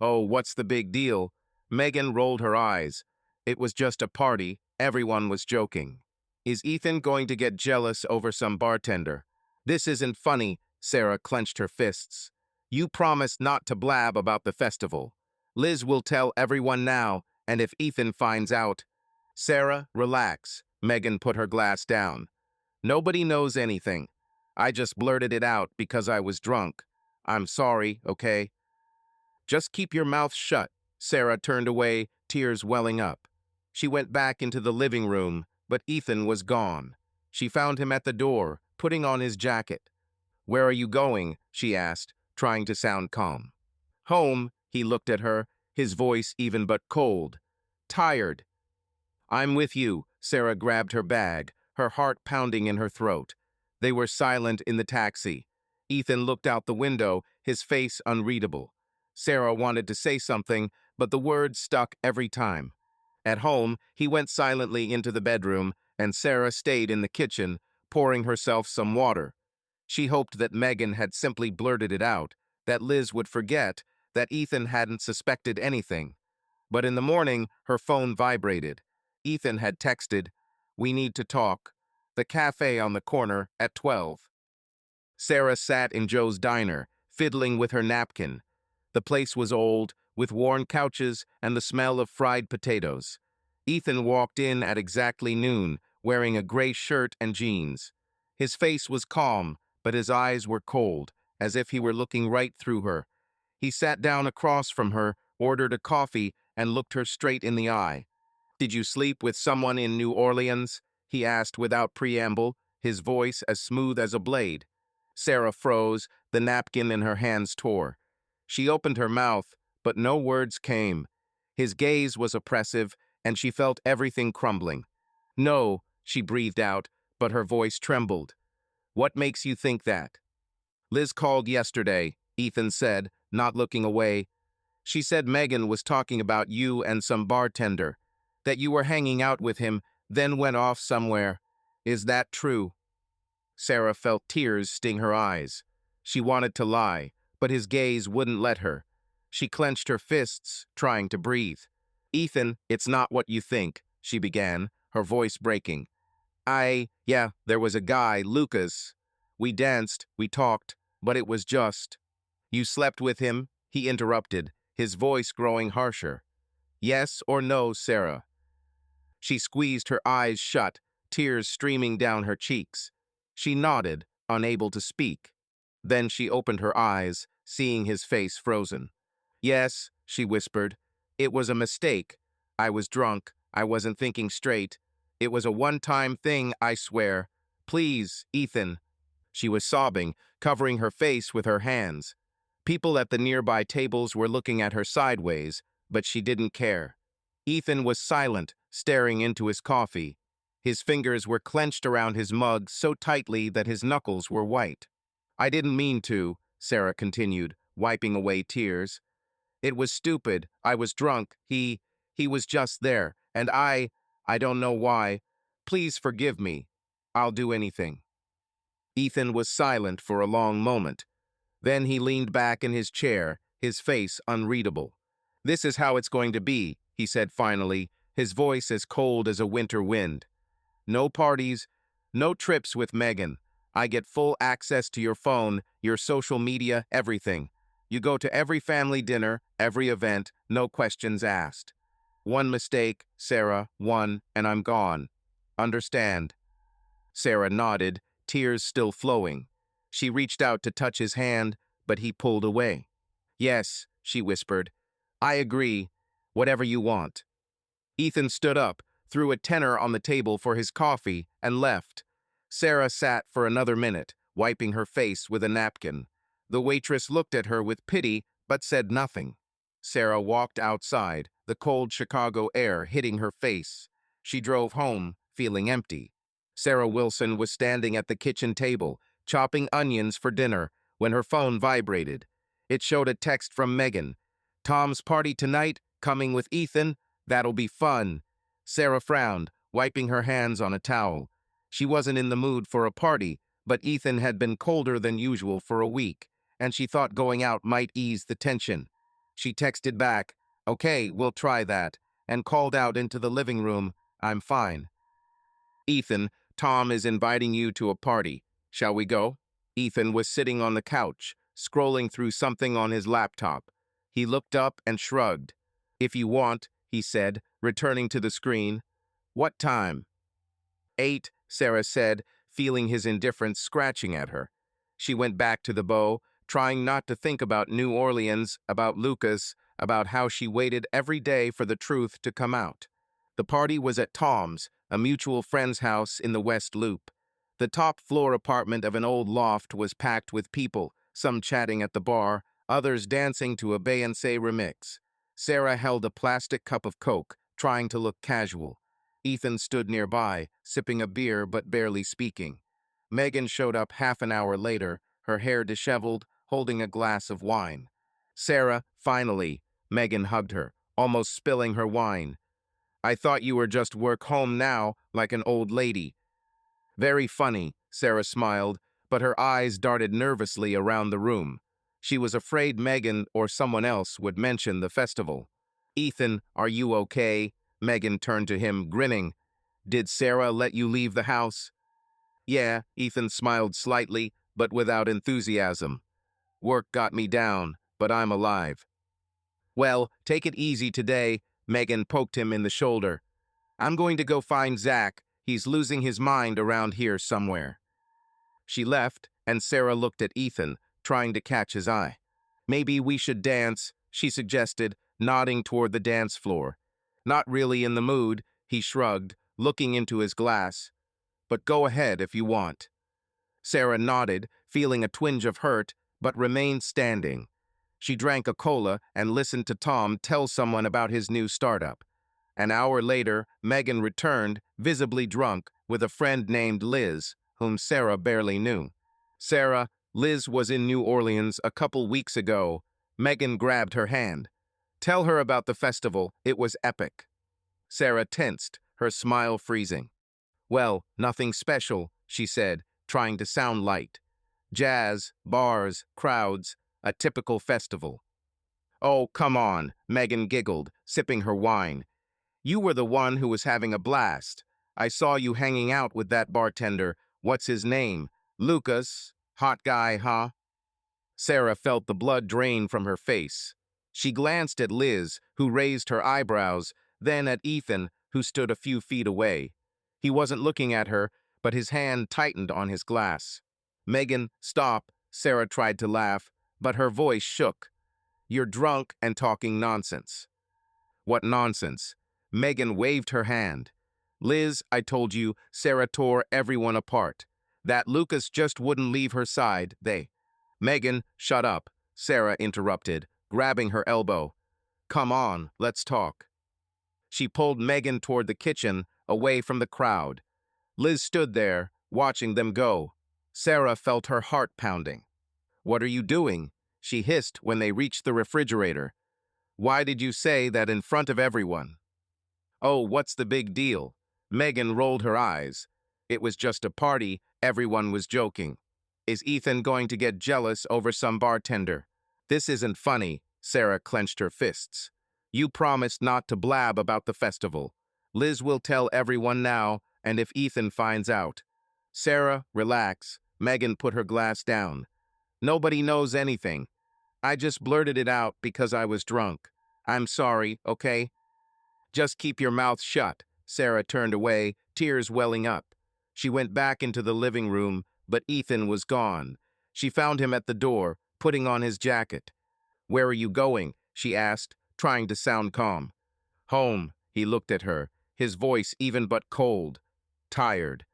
Oh, what's the big deal? Megan rolled her eyes. It was just a party. Everyone was joking. Is Ethan going to get jealous over some bartender? This isn't funny, Sarah clenched her fists. You promised not to blab about the festival. Liz will tell everyone now, and if Ethan finds out... Sarah, relax. Megan put her glass down. Nobody knows anything. I just blurted it out because I was drunk. I'm sorry, okay? Just keep your mouth shut. Sarah turned away, tears welling up. She went back into the living room, but Ethan was gone. She found him at the door, putting on his jacket. Where are you going? She asked, trying to sound calm. Home, he looked at her, his voice even but cold. Tired. I'm with you. Sarah grabbed her bag, her heart pounding in her throat. They were silent in the taxi. Ethan looked out the window, his face unreadable. Sarah wanted to say something, but the words stuck every time. At home, he went silently into the bedroom, and Sarah stayed in the kitchen, pouring herself some water. She hoped that Megan had simply blurted it out, that Liz would forget, that Ethan hadn't suspected anything. But in the morning, her phone vibrated. Ethan had texted, "We need to talk. The cafe on the corner at 12. Sarah sat in Joe's diner, fiddling with her napkin. The place was old, with worn couches and the smell of fried potatoes. Ethan walked in at exactly noon, wearing a gray shirt and jeans. His face was calm, but his eyes were cold, as if he were looking right through her. He sat down across from her, ordered a coffee, and looked her straight in the eye. Did you sleep with someone in New Orleans? He asked without preamble, his voice as smooth as a blade. Sarah froze, the napkin in her hands tore. She opened her mouth, but no words came. His gaze was oppressive, and she felt everything crumbling. No, she breathed out, but her voice trembled. What makes you think that? Liz called yesterday, Ethan said, not looking away. She said Megan was talking about you and some bartender, that you were hanging out with him, then went off somewhere. Is that true? Sarah felt tears sting her eyes. She wanted to lie, but his gaze wouldn't let her. She clenched her fists, trying to breathe. Ethan, it's not what you think, she began, her voice breaking. Yeah, there was a guy, Lucas. We danced, we talked, but it was just... You slept with him? He interrupted, his voice growing harsher. Yes or no, Sarah? She squeezed her eyes shut, tears streaming down her cheeks. She nodded, unable to speak. Then she opened her eyes, seeing his face frozen. Yes, she whispered. It was a mistake. I was drunk. I wasn't thinking straight. It was a one-time thing, I swear. Please, Ethan. She was sobbing, covering her face with her hands. People at the nearby tables were looking at her sideways, but she didn't care. Ethan was silent, staring into his coffee. His fingers were clenched around his mug so tightly that his knuckles were white. I didn't mean to, Sarah continued, wiping away tears. It was stupid. I was drunk. He was just there. And I don't know why. Please forgive me. I'll do anything. Ethan was silent for a long moment. Then he leaned back in his chair, his face unreadable. This is how it's going to be, he said finally, his voice as cold as a winter wind. No parties, no trips with Megan. I get full access to your phone, your social media, everything. You go to every family dinner, every event, no questions asked. One mistake, Sarah, one, and I'm gone. Understand? Sarah nodded, tears still flowing. She reached out to touch his hand, but he pulled away. Yes, she whispered. I agree. Whatever you want. Ethan stood up, threw a tenner on the table for his coffee, and left. Sarah sat for another minute, wiping her face with a napkin. The waitress looked at her with pity, but said nothing. Sarah walked outside, the cold Chicago air hitting her face. She drove home, feeling empty. Sarah Wilson was standing at the kitchen table, chopping onions for dinner, when her phone vibrated. It showed a text from Megan. Tom's party tonight, coming with Ethan? That'll be fun. Sarah frowned, wiping her hands on a towel. She wasn't in the mood for a party, but Ethan had been colder than usual for a week, and she thought going out might ease the tension. She texted back, "Okay, we'll try that," and called out into the living room, "I'm fine." Ethan, Tom is inviting you to a party. Shall we go? Ethan was sitting on the couch, scrolling through something on his laptop. He looked up and shrugged. If you want, he said, returning to the screen. What time? 8, Sarah said, feeling his indifference scratching at her. She went back to the bow, trying not to think about New Orleans, about Lucas, about how she waited every day for the truth to come out. The party was at Tom's, a mutual friend's house in the West Loop. The top-floor apartment of an old loft was packed with people, some chatting at the bar, others dancing to a Beyoncé remix. Sarah held a plastic cup of Coke, trying to look casual. Ethan stood nearby, sipping a beer but barely speaking. Megan showed up half an hour later, her hair disheveled, holding a glass of wine. Sarah, finally, Megan hugged her, almost spilling her wine. I thought you were just work home now, like an old lady. Very funny, Sarah smiled, but her eyes darted nervously around the room. She was afraid Megan or someone else would mention the festival. Ethan, are you okay? Megan turned to him, grinning. Did Sarah let you leave the house? Yeah, Ethan smiled slightly, but without enthusiasm. Work got me down, but I'm alive. Well, take it easy today, Megan poked him in the shoulder. I'm going to go find Zach. He's losing his mind around here somewhere. She left, and Sarah looked at Ethan, trying to catch his eye. Maybe we should dance, she suggested, nodding toward the dance floor. Not really in the mood, he shrugged, looking into his glass. But go ahead if you want. Sarah nodded, feeling a twinge of hurt, but remained standing. She drank a cola and listened to Tom tell someone about his new startup. An hour later, Megan returned, visibly drunk, with a friend named Liz, whom Sarah barely knew. Sarah, Liz was in New Orleans a couple weeks ago. Megan grabbed her hand. Tell her about the festival. It was epic. Sarah tensed, her smile freezing. Well, nothing special, she said, trying to sound light. Jazz, bars, crowds, a typical festival. Oh, come on, Megan giggled, sipping her wine. You were the one who was having a blast. I saw you hanging out with that bartender. What's his name? Lucas. Hot guy, huh? Sarah felt the blood drain from her face. She glanced at Liz, who raised her eyebrows, then at Ethan, who stood a few feet away. He wasn't looking at her, but his hand tightened on his glass. Megan, stop, Sarah tried to laugh, but her voice shook. You're drunk and talking nonsense. What nonsense? Megan waved her hand. Liz, I told you, Sarah tore everyone apart. That Lucas just wouldn't leave her side, Megan, shut up, Sarah interrupted, grabbing her elbow. Come on, let's talk. She pulled Megan toward the kitchen, away from the crowd. Liz stood there, watching them go. Sarah felt her heart pounding. What are you doing? She hissed when they reached the refrigerator. Why did you say that in front of everyone? Oh, what's the big deal? Megan rolled her eyes. It was just a party, everyone was joking. Is Ethan going to get jealous over some bartender? This isn't funny, Sarah clenched her fists. You promised not to blab about the festival. Liz will tell everyone now, and if Ethan finds out. Sarah, relax. Megan put her glass down. Nobody knows anything. I just blurted it out because I was drunk. I'm sorry, okay? Just keep your mouth shut. Sarah turned away, tears welling up. She went back into the living room, but Ethan was gone. She found him at the door, putting on his jacket. Where are you going? She asked, trying to sound calm. Home. He looked at her, his voice even but cold. Tired.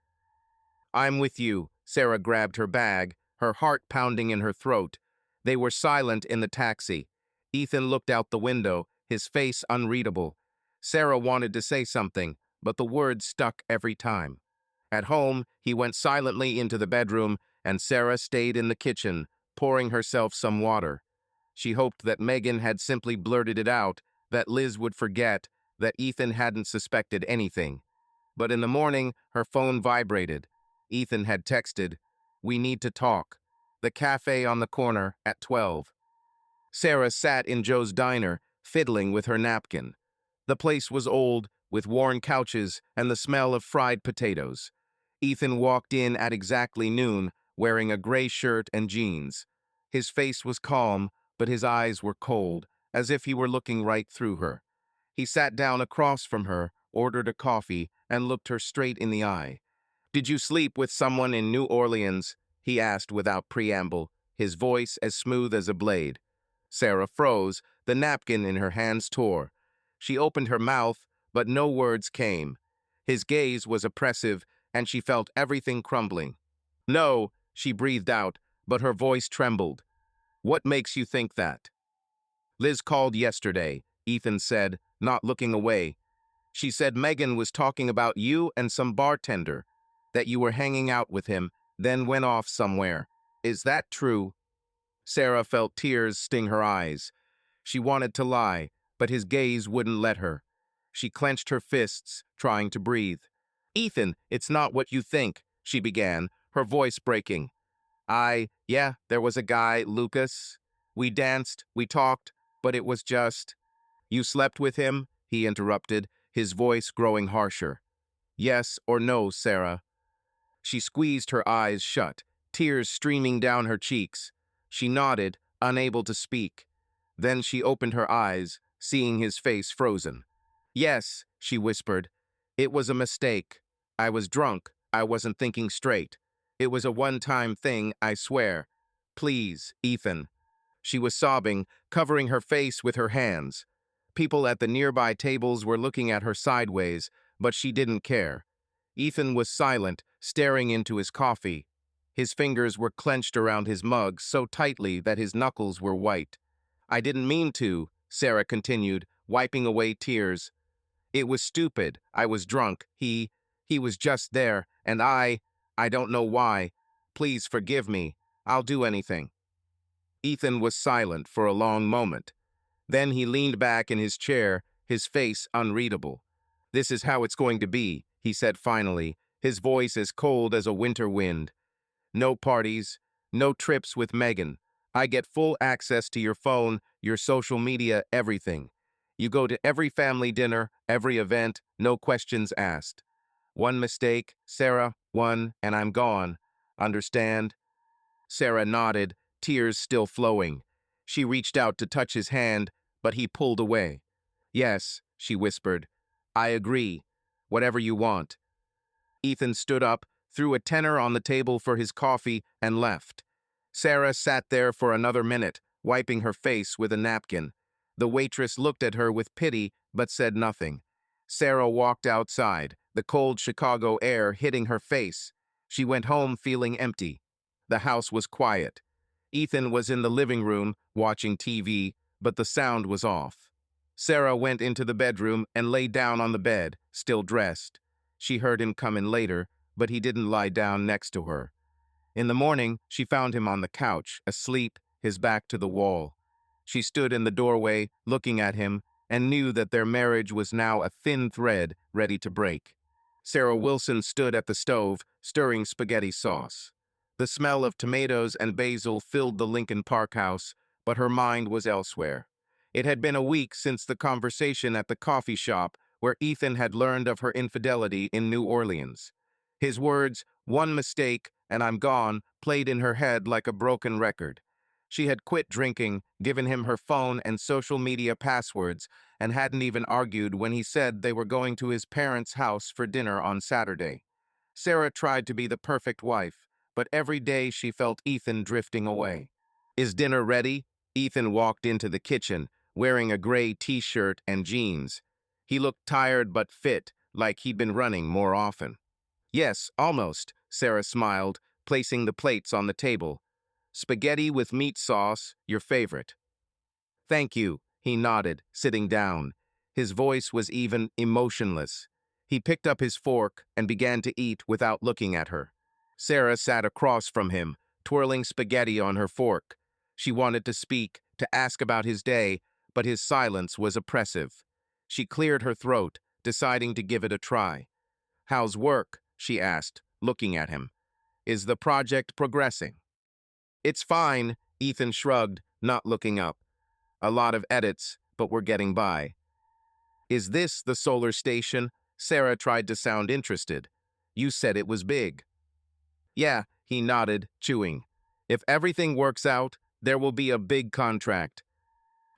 I'm with you. Sarah grabbed her bag, her heart pounding in her throat. They were silent in the taxi. Ethan looked out the window, his face unreadable. Sarah wanted to say something, but the words stuck every time. At home, he went silently into the bedroom, and Sarah stayed in the kitchen, pouring herself some water. She hoped that Megan had simply blurted it out, that Liz would forget, that Ethan hadn't suspected anything. But in the morning, her phone vibrated. Ethan had texted, "We need to talk. The cafe on the corner at 12. Sarah sat in Joe's diner, fiddling with her napkin. The place was old, with worn couches and the smell of fried potatoes. Ethan walked in at exactly noon, wearing a gray shirt and jeans. His face was calm, but his eyes were cold, as if he were looking right through her. He sat down across from her, ordered a coffee, and looked her straight in the eye. "Did you sleep with someone in New Orleans?" he asked without preamble, his voice as smooth as a blade. Sarah froze, the napkin in her hands tore. She opened her mouth, but no words came. His gaze was oppressive, and she felt everything crumbling. "No," she breathed out, but her voice trembled. "What makes you think that?" "Liz called yesterday," Ethan said, not looking away. "She said Megan was talking about you and some bartender, that you were hanging out with him, then went off somewhere. Is that true?" Sarah felt tears sting her eyes. She wanted to lie, but his gaze wouldn't let her. She clenched her fists, trying to breathe. "Ethan, it's not what you think," she began, her voice breaking. Yeah, there was a guy, Lucas. We danced, we talked, but it was just—" "You slept with him?" he interrupted, his voice growing harsher. "Yes or no, Sarah?" She squeezed her eyes shut, tears streaming down her cheeks. She nodded, unable to speak. Then she opened her eyes, seeing his face frozen. "Yes," she whispered. "It was a mistake. I was drunk. I wasn't thinking straight. It was a one-time thing, I swear. Please, Ethan." She was sobbing, covering her face with her hands. People at the nearby tables were looking at her sideways, but she didn't care. Ethan was silent, staring into his coffee. His fingers were clenched around his mug so tightly that his knuckles were white. "I didn't mean to," Sarah continued, wiping away tears. "It was stupid. I was drunk. He was just there, and I don't know why. Please forgive me. I'll do anything." Ethan was silent for a long moment. Then he leaned back in his chair, his face unreadable. "This is how it's going to be," he said finally, his voice as cold as a winter wind. "No parties, no trips with Megan. I get full access to your phone, your social media, everything. You go to every family dinner, every event, no questions asked. One mistake, Sarah, one, and I'm gone. Understand?" Sarah nodded, tears still flowing. She reached out to touch his hand, but he pulled away. "Yes," she whispered. "I agree. Whatever you want." Ethan stood up, threw a tenner on the table for his coffee, and left. Sarah sat there for another minute, wiping her face with a napkin. The waitress looked at her with pity, but said nothing. Sarah walked outside, the cold Chicago air hitting her face. She went home feeling empty. The house was quiet. Ethan was in the living room, watching TV, but the sound was off. Sarah went into the bedroom and lay down on the bed, still dressed. She heard him come in later, but he didn't lie down next to her. In the morning, she found him on the couch, asleep, his back to the wall. She stood in the doorway, looking at him, and knew that their marriage was now a thin thread ready to break. Sarah Wilson stood at the stove, stirring spaghetti sauce. The smell of tomatoes and basil filled the Lincoln Park house, but her mind was elsewhere. It had been a week since the conversation at the coffee shop where Ethan had learned of her infidelity in New Orleans. His words, "one mistake, and I'm gone," played in her head like a broken record. She had quit drinking, given him her phone and social media passwords, and hadn't even argued when he said they were going to his parents' house for dinner on Saturday. Sarah tried to be the perfect wife, but every day she felt Ethan drifting away. "Is dinner ready?" Ethan walked into the kitchen, wearing a gray t-shirt and jeans. He looked tired but fit, like he'd been running more often. "Yes, almost," Sarah smiled, placing the plates on the table. "Spaghetti with meat sauce, your favorite." "Thank you," he nodded, sitting down. His voice was even emotionless. He picked up his fork and began to eat without looking at her. Sarah sat across from him, twirling spaghetti on her fork. She wanted to speak, to ask about his day, but his silence was oppressive. She cleared her throat, deciding to give it a try. "How's work?" she asked, looking at him. "Is the project progressing?" "It's fine," Ethan shrugged, not looking up. "A lot of edits, but we're getting by." "Is this the solar station?" Sarah tried to sound interested. "You said it was big." "Yeah," he nodded, chewing. "If everything works out, there will be a big contract."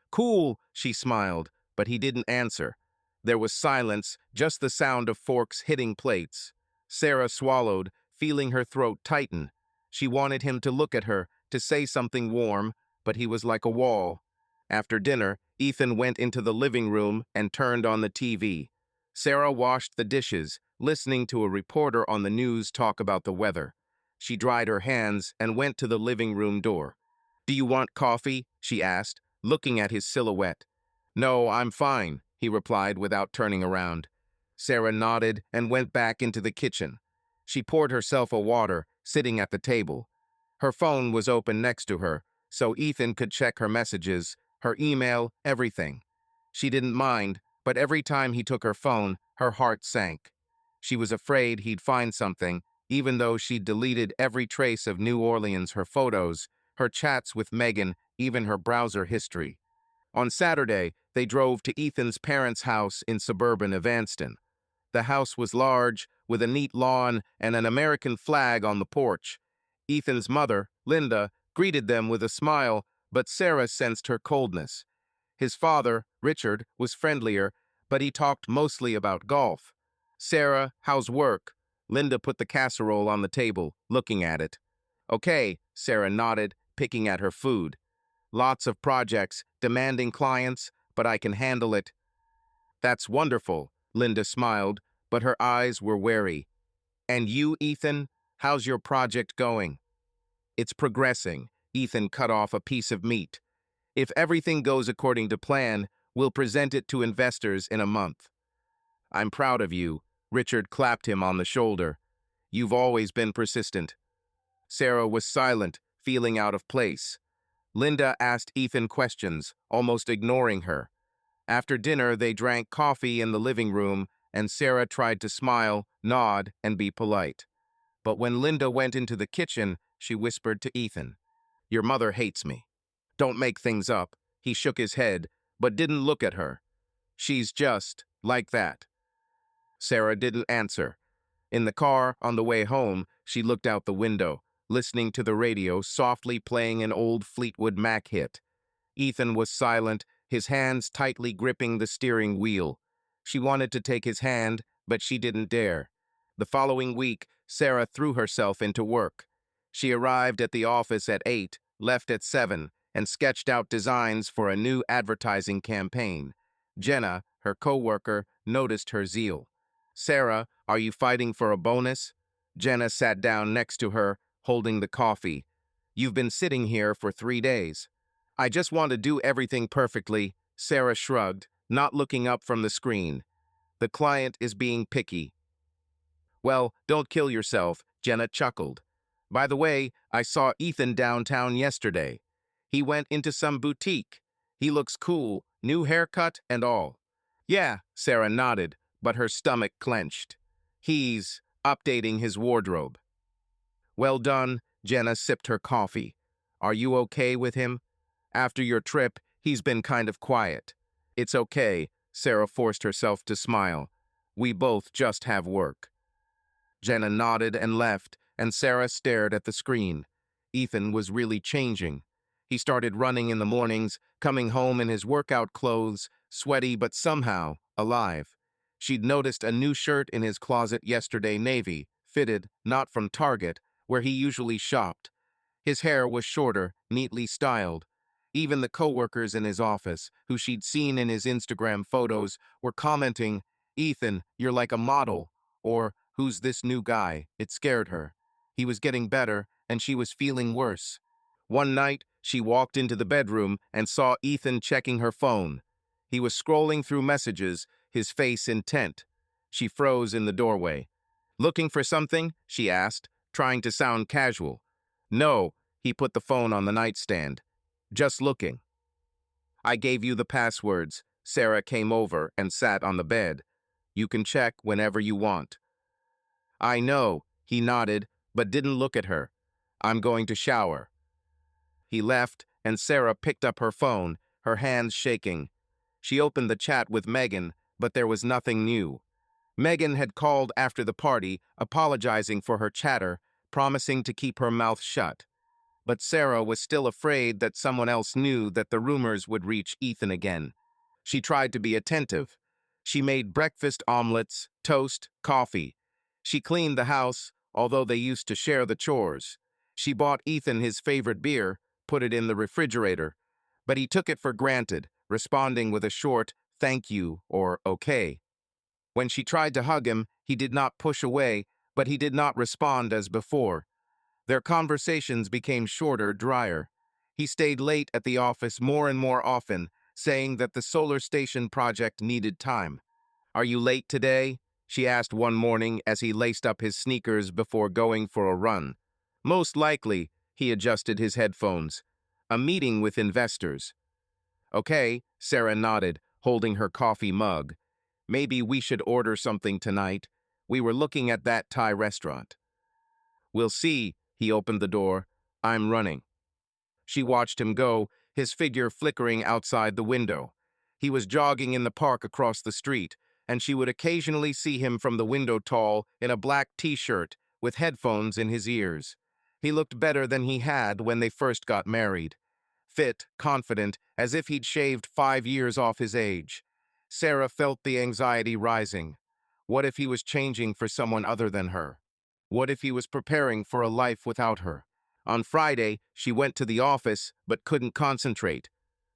"Cool," she smiled, but he didn't answer. There was silence, just the sound of forks hitting plates. Sarah swallowed, feeling her throat tighten. She wanted him to look at her, to say something warm, but he was like a wall. After dinner, Ethan went into the living room and turned on the TV. Sarah washed the dishes, listening to a reporter on the news talk about the weather. She dried her hands and went to the living room door. "Do you want coffee?" she asked, looking at his silhouette. "No, I'm fine," he replied without turning around. Sarah nodded and went back into the kitchen. She poured herself a water, sitting at the table. Her phone was open next to her, so Ethan could check her messages, her email, everything. She didn't mind, but every time he took her phone, her heart sank. She was afraid he'd find something, even though she'd deleted every trace of New Orleans, her photos, her chats with Megan, even her browser history. On Saturday, they drove to Ethan's parents' house in suburban Evanston. The house was large, with a neat lawn and an American flag on the porch. Ethan's mother, Linda, greeted them with a smile, but Sarah sensed her coldness. His father, Richard, was friendlier, but he talked mostly about golf. "Sarah, how's work?" Linda put the casserole on the table, looking at it. "Okay," Sarah nodded, picking at her food. "Lots of projects, demanding clients, but I can handle it." "That's wonderful," Linda smiled, but her eyes were wary. "And you, Ethan, how's your project going?" "It's progressing." Ethan cut off a piece of meat. "If everything goes according to plan, we'll present it to investors in a month." "I'm proud of you." Richard clapped him on the shoulder. "You've always been persistent." Sarah was silent, feeling out of place. Linda asked Ethan questions, almost ignoring her. After dinner, they drank coffee in the living room, and Sarah tried to smile, nod, and be polite. But when Linda went into the kitchen, she whispered to Ethan, "Your mother hates me." "Don't make things up." He shook his head, but didn't look at her. "She's just like that." Sarah didn't answer. In the car, on the way home, she looked out the window, listening to the radio softly playing an old Fleetwood Mac hit. Ethan was silent, his hands tightly gripping the steering wheel. She wanted to take his hand, but she didn't dare. The following week, Sarah threw herself into work. She arrived at the office at 8, left at 7, and sketched out designs for a new advertising campaign. Jenna, her co-worker, noticed her zeal. "Sarah, are you fighting for a bonus?" Jenna sat down next to her, holding the coffee. "You've been sitting here for 3 days." "I just want to do everything perfectly," Sarah shrugged, not looking up from the screen. "The client is being picky." "Well, don't kill yourself," Jenna chuckled. "By the way, I saw Ethan downtown yesterday. He went into some boutique. He looks cool, new haircut and all." "Yeah," Sarah nodded, but her stomach clenched. "He's updating his wardrobe." "Well done," Jenna sipped her coffee. "Are you okay with him? After your trip, he's been kind of quiet." "It's okay." Sarah forced herself to smile. We both just have work. Jenna nodded and left, and Sarah stared at the screen. Ethan was really changing. He started running in the mornings, coming home in his workout clothes, sweaty but somehow alive. She'd noticed a new shirt in his closet yesterday, navy, fitted, not from Target, where he usually shopped. His hair was shorter, neatly styled. Even the coworkers in his office, who she'd seen in his Instagram photos, were commenting, "Ethan, you're like a model," or "Who's this new guy?" It scared her. He was getting better, and she was feeling worse. One night, she walked into the bedroom and saw Ethan checking her phone. He was scrolling through messages, his face intent. She froze in the doorway. "Looking for something?" she asked, trying to sound casual. "No," he put the phone on the nightstand. "Just looking." "I gave you the passwords." Sarah came over and sat on the bed. "You can check whenever you want." "I know," he nodded, but didn't look at her. "I'm going to shower." He left, and Sarah picked up her phone, her hands shaking. She opened the chat with Megan, but there was nothing new. Megan had called after the party, apologizing for her chatter, promising to keep her mouth shut. But Sarah was still afraid that someone else knew that the rumors would reach Ethan again. She tried to be attentive. She made breakfast omelets, toast, coffee. She cleaned the house, although they used to share the chores. She bought Ethan his favorite beer, put it in the refrigerator. But he took it for granted, responding with a short "thank you" or "okay." When she tried to hug him, he did not push away, but he did not respond as before. Their conversations became shorter, drier. He stayed late at the office more and more often, saying that the solar station project needed time. "Are you late today?" she asked one morning as he laced up his sneakers before going for a run. "Most likely," he adjusted his headphones. "A meeting with investors." "Okay," Sarah nodded, holding her coffee mug. "Maybe we should order something tonight. We were looking at that Thai restaurant." "We'll see." He opened the door. "I'm running." She watched him go, his figure flickering outside the window. He was jogging in the park across the street, and she would occasionally see him from the window tall in a black t-shirt with headphones in his ears. He looked better than he had when they first got married. Fit, confident, as if he'd shaved 5 years off his age. Sarah felt the anxiety rising. What if he was changing for someone other than her? What if he was preparing for a life without her? On Friday, she went to the office but couldn't concentrate.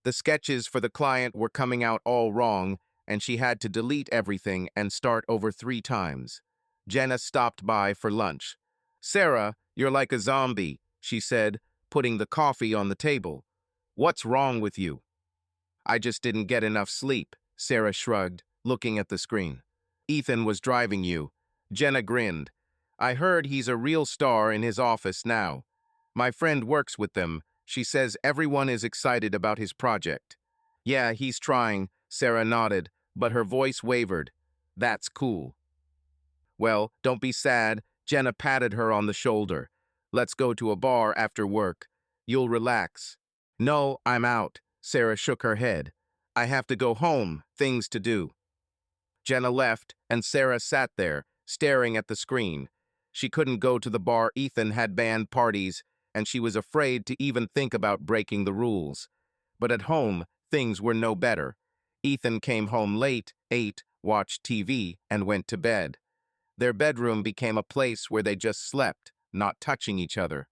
The sketches for the client were coming out all wrong, and she had to delete everything and start over 3 times. Jenna stopped by for lunch. "Sarah, you're like a zombie," she said, putting the coffee on the table. "What's wrong with you?" "I just didn't get enough sleep," Sarah shrugged, looking at the screen. "Ethan was driving you." Jenna grinned. "I heard he's a real star in his office now. My friend works with them. She says everyone is excited about his project." "Yeah, he's trying," Sarah nodded, but her voice wavered. "That's cool." "Well, don't be sad." Jenna patted her on the shoulder. "Let's go to a bar after work. You'll relax." "No, I'm out." Sarah shook her head. "I have to go home, things to do." Jenna left, and Sarah sat there, staring at the screen. She couldn't go to the bar. Ethan had banned parties, and she was afraid to even think about breaking the rules. But at home, things were no better. Ethan came home late, ate, watched TV, and went to bed. Their bedroom became a place where they just slept, not touching each other.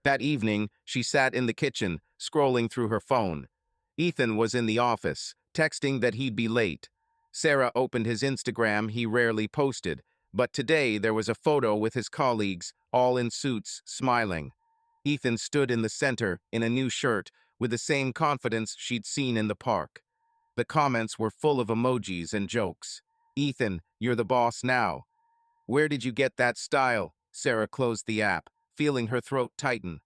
That evening, she sat in the kitchen, scrolling through her phone. Ethan was in the office, texting that he'd be late. Sarah opened his Instagram. He rarely posted, but today there was a photo with his colleagues, all in suits, smiling. Ethan stood in the center, in a new shirt, with the same confidence she'd seen in the park. The comments were full of emojis and jokes. "Ethan, you're the boss now." "Where did you get that style?" Sarah closed the app, feeling her throat tighten.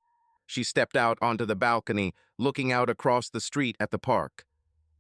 She stepped out onto the balcony, looking out across the street at the park.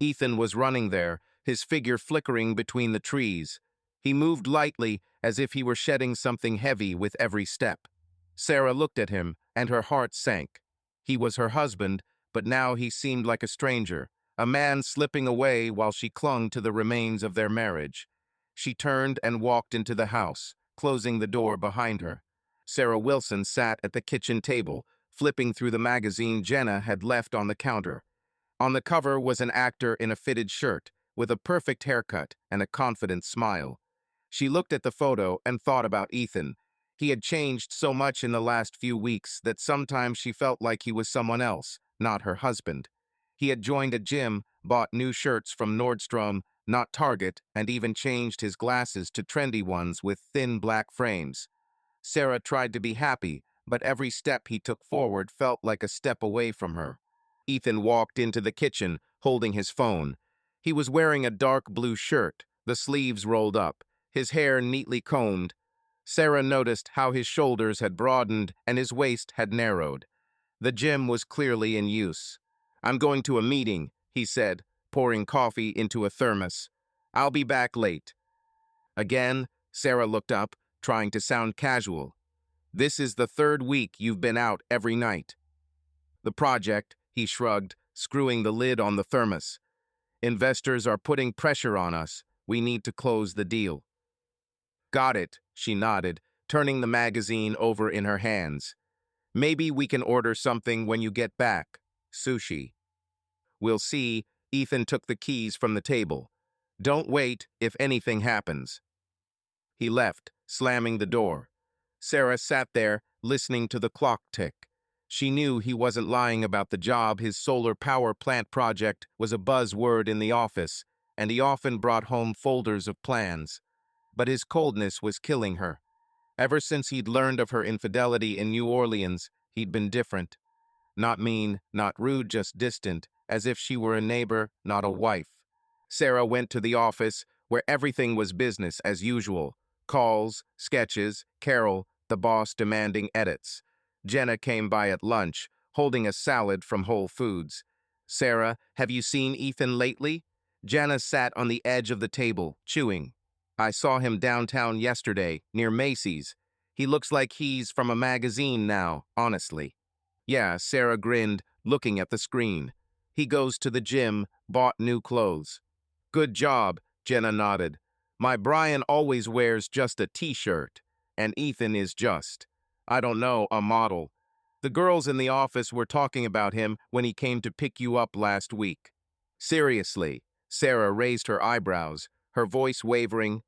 Ethan was running there, his figure flickering between the trees. He moved lightly, as if he were shedding something heavy with every step. Sarah looked at him, and her heart sank. He was her husband, but now he seemed like a stranger, a man slipping away while she clung to the remains of their marriage. She turned and walked into the house, closing the door behind her. Sarah Wilson sat at the kitchen table, flipping through the magazine Jenna had left on the counter. On the cover was an actor in a fitted shirt, with a perfect haircut and a confident smile. She looked at the photo and thought about Ethan. He had changed so much in the last few weeks that sometimes she felt like he was someone else, not her husband. He had joined a gym, bought new shirts from Nordstrom, not Target, and even changed his glasses to trendy ones with thin black frames. Sarah tried to be happy, but every step he took forward felt like a step away from her. Ethan walked into the kitchen, holding his phone. He was wearing a dark blue shirt, the sleeves rolled up, his hair neatly combed. Sarah noticed how his shoulders had broadened and his waist had narrowed. The gym was clearly in use. "I'm going to a meeting," he said, pouring coffee into a thermos. "I'll be back late." Again, Sarah looked up, trying to sound casual. "This is the third week you've been out every night." "The project," he shrugged, screwing the lid on the thermos. "Investors are putting pressure on us. We need to close the deal." "Got it," she nodded, turning the magazine over in her hands. "Maybe we can order something when you get back. Sushi." "We'll see." Ethan took the keys from the table. "Don't wait if anything happens." He left, slamming the door. Sarah sat there, listening to the clock tick. She knew he wasn't lying about the job. His solar power plant project was a buzzword in the office, and he often brought home folders of plans. But his coldness was killing her. Ever since he'd learned of her infidelity in New Orleans, he'd been different. Not mean, not rude, just distant, as if she were a neighbor, not a wife. Sarah went to the office, where everything was business as usual. Calls, sketches, Carol, the boss demanding edits. Jenna came by at lunch, holding a salad from Whole Foods. "Sarah, have you seen Ethan lately?" Jenna sat on the edge of the table, chewing. "I saw him downtown yesterday, near Macy's. He looks like he's from a magazine now, honestly." "Yeah," Sarah grinned, looking at the screen. "He goes to the gym, bought new clothes." "Good job," Jenna nodded. "My Brian always wears just a t-shirt, and Ethan is just, I don't know, a model. The girls in the office were talking about him when he came to pick you up last week." "Seriously?" Sarah raised her eyebrows, her voice wavering.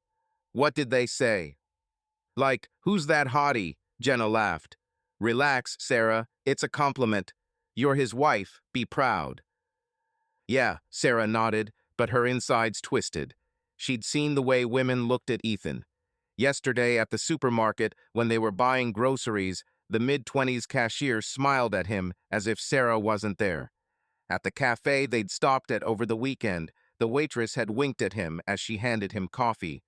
"What did they say?" "Like, who's that hottie?" Jenna laughed. "Relax, Sarah. It's a compliment. You're his wife. Be proud." "Yeah," Sarah nodded, but her insides twisted. She'd seen the way women looked at Ethan. Yesterday at the supermarket, when they were buying groceries, the mid-20s cashier smiled at him as if Sarah wasn't there. At the cafe they'd stopped at over the weekend, the waitress had winked at him as she handed him coffee.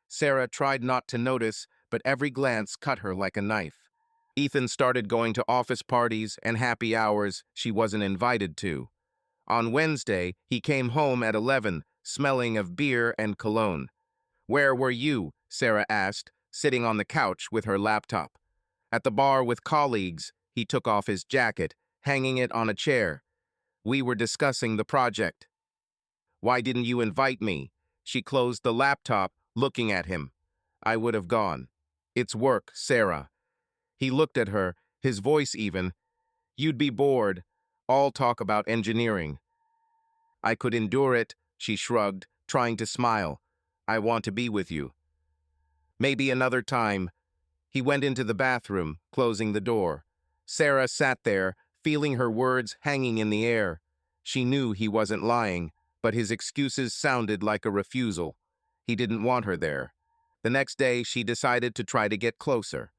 Sarah tried not to notice, but every glance cut her like a knife. Ethan started going to office parties and happy hours she wasn't invited to. On Wednesday, he came home at 11, smelling of beer and cologne. "Where were you?" Sarah asked, sitting on the couch with her laptop. "At the bar with colleagues." He took off his jacket, hanging it on a chair. "We were discussing the project." "Why didn't you invite me?" She closed the laptop, looking at him. "I would have gone." "It's work, Sarah." He looked at her, his voice even. "You'd be bored. All talk about engineering." "I could endure it," she shrugged, trying to smile. "I want to be with you." "Maybe another time." He went into the bathroom, closing the door. Sarah sat there, feeling her words hanging in the air. She knew he wasn't lying, but his excuses sounded like a refusal. He didn't want her there. The next day, she decided to try to get closer.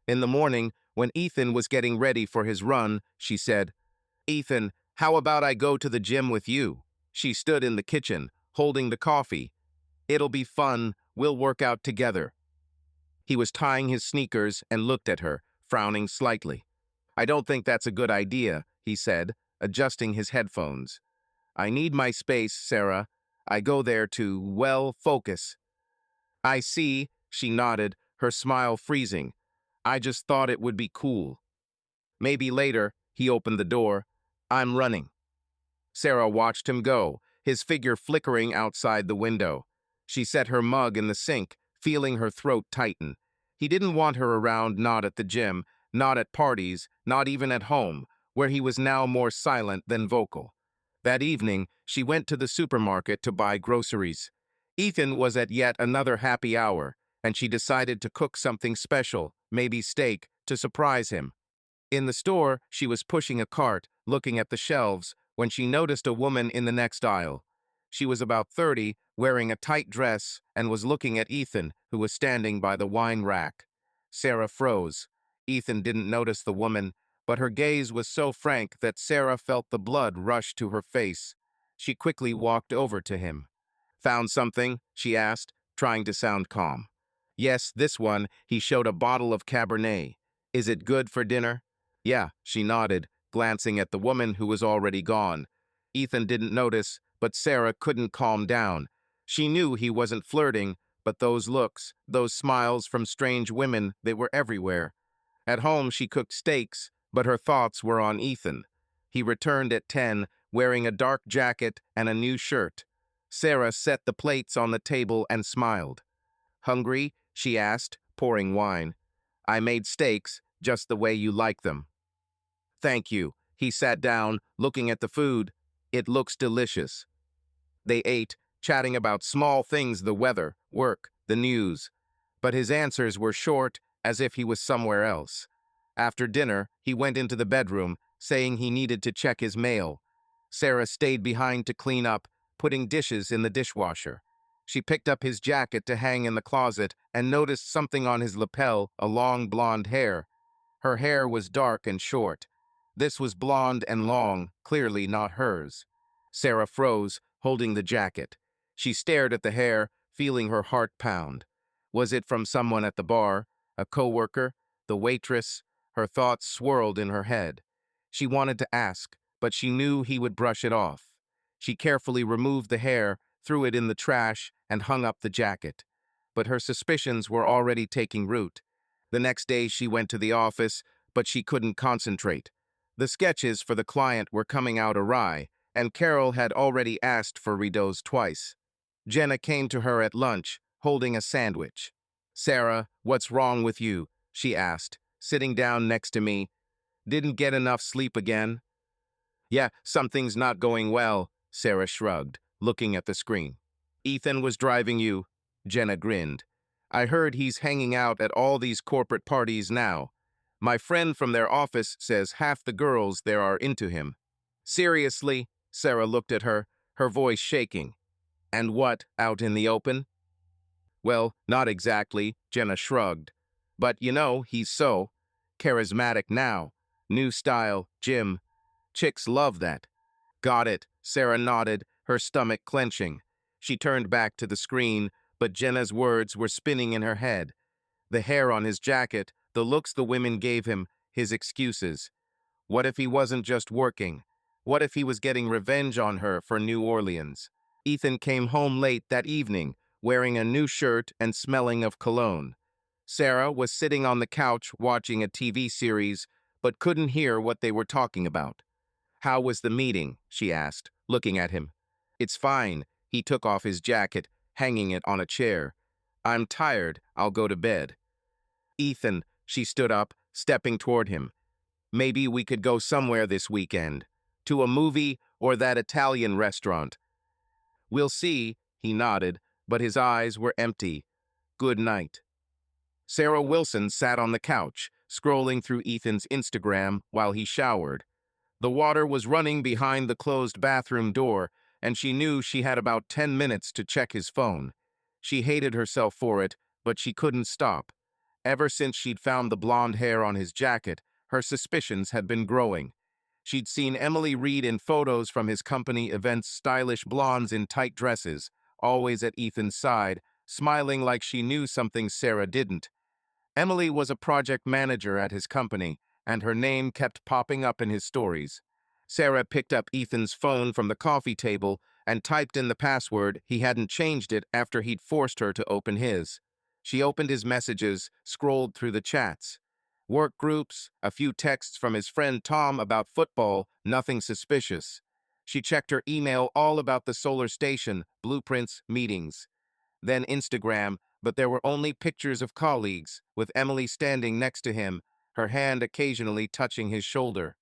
In the morning, when Ethan was getting ready for his run, she said, "Ethan, how about I go to the gym with you?" She stood in the kitchen, holding the coffee. "It'll be fun. We'll work out together." He was tying his sneakers and looked at her, frowning slightly. "I don't think that's a good idea," he said, adjusting his headphones. "I need my space, Sarah. I go there to, well, focus." "I see," she nodded, her smile freezing. "I just thought it would be cool." "Maybe later." He opened the door. "I'm running." Sarah watched him go, his figure flickering outside the window. She set her mug in the sink, feeling her throat tighten. He didn't want her around, not at the gym, not at parties, not even at home, where he was now more silent than vocal. That evening, she went to the supermarket to buy groceries. Ethan was at yet another happy hour, and she decided to cook something special, maybe steak, to surprise him. In the store, she was pushing a cart, looking at the shelves, when she noticed a woman in the next aisle. She was about 30, wearing a tight dress, and was looking at Ethan, who was standing by the wine rack. Sarah froze. Ethan didn't notice the woman, but her gaze was so frank that Sarah felt the blood rush to her face. She quickly walked over to him. "Found something?" she asked, trying to sound calm. "Yes, this one." He showed a bottle of Cabernet. "Is it good for dinner?" "Yeah," she nodded, glancing at the woman who was already gone. Ethan didn't notice, but Sarah couldn't calm down. She knew he wasn't flirting, but those looks, those smiles from strange women, they were everywhere. At home, she cooked steaks, but her thoughts were on Ethan. He returned at 10, wearing a dark jacket and a new shirt. Sarah set the plates on the table and smiled. "Hungry?" she asked, pouring wine. "I made steaks, just the way you like them." "Thank you." He sat down, looking at the food. "It looks delicious." They ate, chatting about small things, the weather, work, the news. But his answers were short, as if he was somewhere else. After dinner, he went into the bedroom, saying he needed to check his mail. Sarah stayed behind to clean up, putting dishes in the dishwasher. She picked up his jacket to hang in the closet and noticed something on his lapel, a long blonde hair. Her hair was dark and short. This was blonde and long, clearly not hers. Sarah froze, holding the jacket. She stared at the hair, feeling her heart pound. Was it from someone at the bar? A coworker? The waitress? Her thoughts swirled in her head. She wanted to ask, but she knew he would brush it off. She carefully removed the hair, threw it in the trash, and hung up the jacket. But her suspicions were already taking root. The next day she went to the office, but she couldn't concentrate. The sketches for the client were coming out awry, and Carol had already asked for redos twice. Jenna came to her at lunch, holding a sandwich. "Sarah, what's wrong with you?" she asked, sitting down next to me. "Didn't get enough sleep again?" "Yeah, something's not going well," Sarah shrugged, looking at the screen. "Ethan was driving you." Jenna grinned. "I heard he's hanging out at all these corporate parties now. My friend from their office says half the girls there are into him." "Seriously?" Sarah looked at her, her voice shaking. "And what, out in the open?" "Well, not exactly," Jenna shrugged. "But you know, he's so charismatic now. New style, gym. Chicks love that." "Got it," Sarah nodded, her stomach clenching. She turned back to the screen, but Jenna's words were spinning in her head. The hair on his jacket, the looks the women gave him, his excuses. What if he wasn't just working? What if he was getting revenge on her for New Orleans? Ethan came home late that evening, wearing a new shirt and smelling of cologne. Sarah was sitting on the couch watching a TV series, but couldn't hear what they were talking about. "How was the meeting?" she asked, looking at him. "It's fine." He took off his jacket, hanging it on a chair. "I'm tired. I'll go to bed." "Ethan," she stood up, stepping toward him. "Maybe we could go somewhere this weekend. To a movie or that Italian restaurant." "We'll see," he nodded, but his eyes were empty. "Good night." Sarah Wilson sat on the couch, scrolling through Ethan's Instagram while he showered. The water was running behind the closed bathroom door, and she knew she had about 10 minutes to check his phone. She hated herself for it, but she couldn't stop. Ever since she'd found the blonde hair on his jacket, her suspicions had been growing. She'd seen Emily Reed in photos from his company events, stylish blondes in tight dresses, always at Ethan's side, smiling like she knew something Sarah didn't. Emily was a project manager at his company, and her name kept popping up in his stories. Sarah picked up Ethan's phone from the coffee table and typed in the password. He hadn't changed it after he'd forced her to open his. She opened his messages, scrolled through the chats. Work groups, a few texts from his friend Tom about football, nothing suspicious. She checked her email all about the solar station, blueprints, meetings. Then Instagram, but there were only pictures of colleagues, with Emily standing next to him, her hand occasionally touching his shoulder.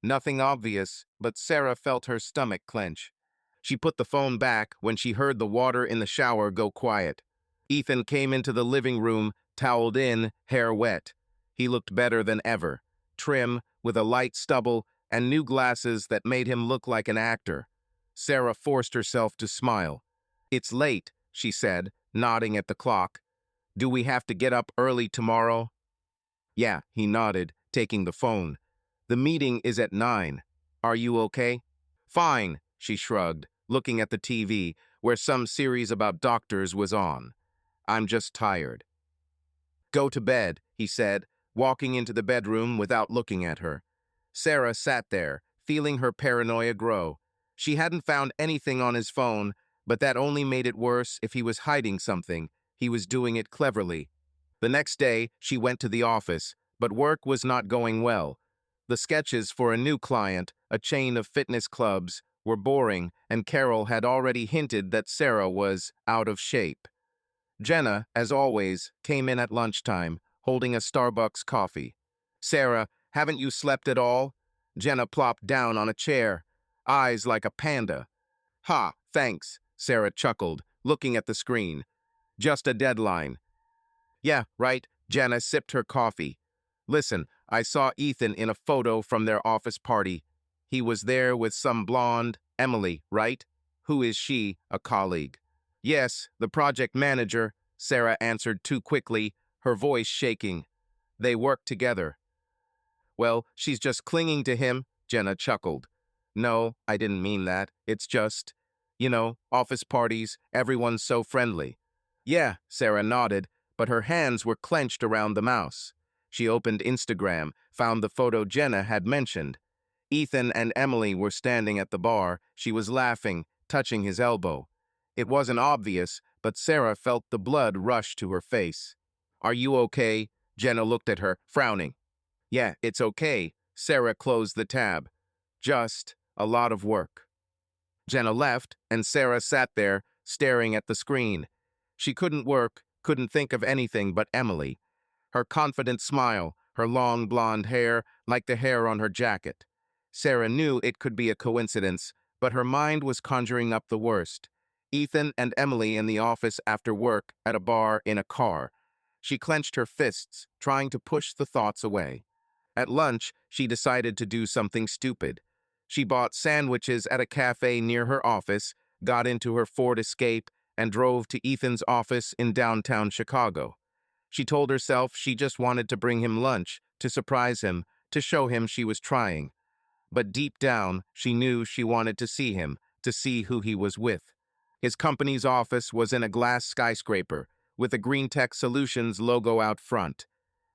Nothing obvious, but Sarah felt her stomach clench. She put the phone back when she heard the water in the shower go quiet. Ethan came into the living room, toweled in, hair wet. He looked better than ever, trim, with a light stubble, and new glasses that made him look like an actor. Sarah forced herself to smile. "It's late," she said, nodding at the clock. "Do we have to get up early tomorrow?" "Yeah," he nodded, taking the phone. "The meeting is at 9. Are you okay?" "Fine," she shrugged, looking at the TV, where some series about doctors was on. "I'm just tired." "Go to bed," he said, walking into the bedroom without looking at her. Sarah sat there, feeling her paranoia grow. She hadn't found anything on his phone, but that only made it worse if he was hiding something. He was doing it cleverly. The next day, she went to the office, but work was not going well. The sketches for a new client, a chain of fitness clubs, were boring, and Carol had already hinted that Sarah was out of shape. Jenna, as always, came in at lunchtime, holding a Starbucks coffee. "Sarah, haven't you slept at all?" Jenna plopped down on a chair, eyes like a panda. "Ha, thanks," Sarah chuckled, looking at the screen. "Just a deadline." "Yeah, right." Jenna sipped her coffee. "Listen, I saw Ethan in a photo from their office party. He was there with some blonde, Emily, right? Who is she, a colleague?" "Yes, the project manager," Sarah answered too quickly, her voice shaking. "They work together." "Well, she's just clinging to him," Jenna chuckled. "No, I didn't mean that. It's just, office parties, everyone's so friendly." "Yeah," Sarah nodded, but her hands were clenched around the mouse. She opened Instagram, found the photo Jenna had mentioned. Ethan and Emily were standing at the bar. She was laughing, touching his elbow. It wasn't obvious, but Sarah felt the blood rush to her face. "Are you okay?" Jenna looked at her, frowning. "Yeah, it's okay." Sarah closed the tab. "Just a lot of work." Jenna left, and Sarah sat there, staring at the screen. She couldn't work, couldn't think of anything but Emily. Her confident smile, her long blonde hair, like the hair on her jacket. Sarah knew it could be a coincidence, but her mind was conjuring up the worst. Ethan and Emily in the office after work, at a bar, in a car. She clenched her fists, trying to push the thoughts away. At lunch, she decided to do something stupid. She bought sandwiches at a cafe near her office, got into her Ford Escape, and drove to Ethan's office in downtown Chicago. She told herself she just wanted to bring him lunch, to surprise him, to show him she was trying. But deep down, she knew she wanted to see him, to see who he was with. His company's office was in a glass skyscraper, with a Green Tech Solutions logo out front.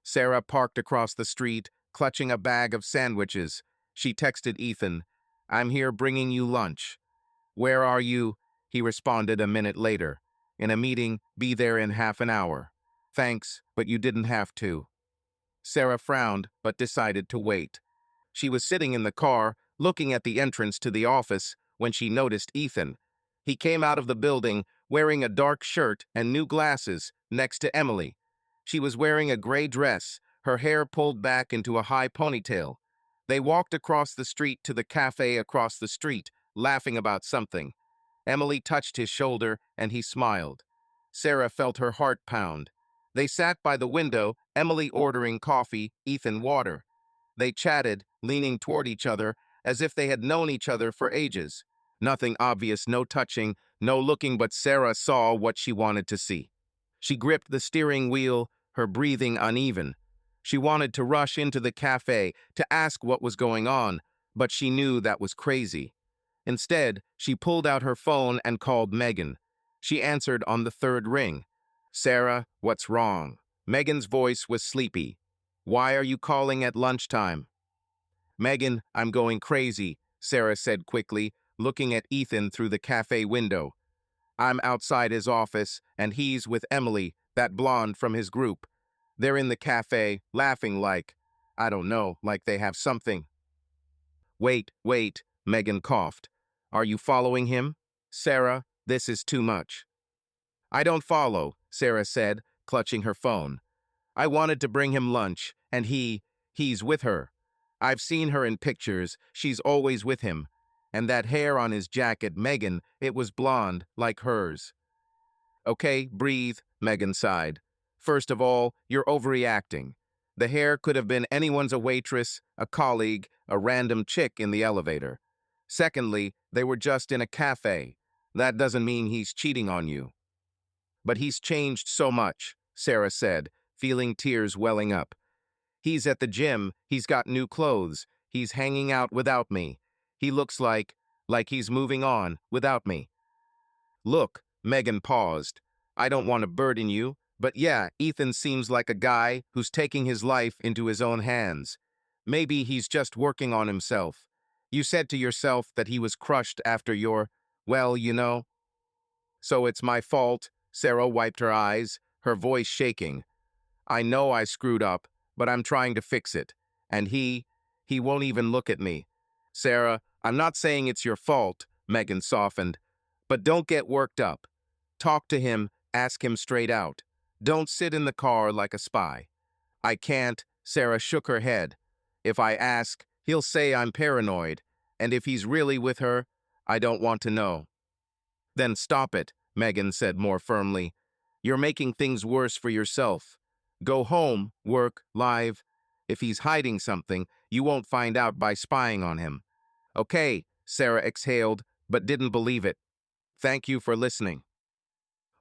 Sarah parked across the street, clutching a bag of sandwiches. She texted Ethan, "I'm here bringing you lunch." "Where are you?" He responded a minute later. "In a meeting, be there in half an hour." "Thanks, but you didn't have to." Sarah frowned, but decided to wait. She was sitting in the car, looking at the entrance to the office, when she noticed Ethan. He came out of the building, wearing a dark shirt and new glasses, next to Emily. She was wearing a gray dress, her hair pulled back into a high ponytail. They walked across the street to the cafe across the street, laughing about something. Emily touched his shoulder, and he smiled. Sarah felt her heart pound. They sat by the window, Emily ordering coffee, Ethan water. They chatted, leaning toward each other, as if they had known each other for ages. Nothing obvious, no touching, no looking, but Sarah saw what she wanted to see. She gripped the steering wheel, her breathing uneven. She wanted to rush into the cafe to ask what was going on, but she knew that was crazy. Instead, she pulled out her phone and called Megan. She answered on the third ring. "Sarah, what's wrong?" Megan's voice was sleepy. "Why are you calling at lunchtime?" "Megan, I'm going crazy," Sarah said quickly, looking at Ethan through the cafe window. "I'm outside his office, and he's with Emily, that blonde from his group. They're in the cafe, laughing like, I don't know, like they have something." Wait," Megan coughed. Are you following him? Sarah, this is too much. I don't follow, Sarah said, clutching her phone. I wanted to bring him lunch, and he's with her. I've seen her in pictures, she's always with him. And that hair on his jacket, Megan, it was blonde, like hers. Okay, breathe, Megan sighed. First of all, you're overreacting. The hair could have been anyone's, a waitress, a colleague, a random chick in the elevator. Secondly, they were just in a cafe. That doesn't mean he's cheating on you. But he's changed so much, Sarah said, feeling tears welling up. He's at the gym, he's got new clothes, he's hanging out without me. He looks like he's moving on without me. Look, Megan paused. I don't want to burden you, but yeah, Ethan seems like a guy who's taking his life into his own hands. Maybe he's just working on himself. You said to yourself that he was crushed after well, you know. So it's my fault, Sarah wiped her eyes, her voice shaking. I know I screwed up, but I'm trying to fix it. And he won't even look at me. Sarah, I'm not saying it's your fault, Megan softened, but don't get worked up. Talk to him, ask him straight out. Don't sit in the car like a spy. I can't, Sarah shook her head. If I ask, he'll say I'm paranoid, and if he's really with her, I don't want to know. Then stop it, Megan said more firmly. You're making things worse for yourself. Go home, work, live. If he's hiding something, you won't find out by spying on him. Okay, Sarah exhaled, but didn't believe it. Thank you for listening.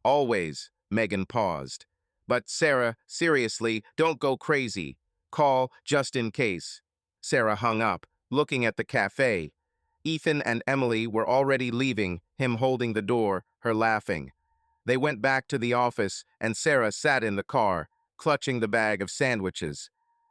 Always, Megan paused. But Sarah, seriously, don't go crazy. Call just in case. Sarah hung up, looking at the cafe. Ethan and Emily were already leaving, him holding the door, her laughing. They went back to the office, and Sarah sat in the car, clutching the bag of sandwiches.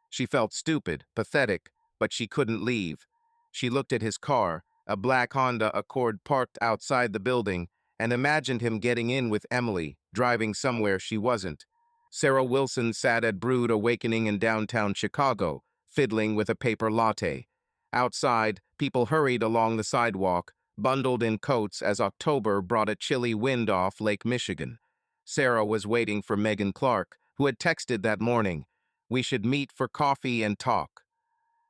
She felt stupid, pathetic, but she couldn't leave. She looked at his car, a black Honda Accord parked outside the building, and imagined him getting in with Emily, driving somewhere she wasn't. Sarah Wilson sat at Brood Awakening in downtown Chicago, fiddling with a paper latte. Outside, people hurried along the sidewalk, bundled in coats as October brought a chilly wind off Lake Michigan. Sarah was waiting for Megan Clark, who had texted that morning, "We should meet for coffee and talk."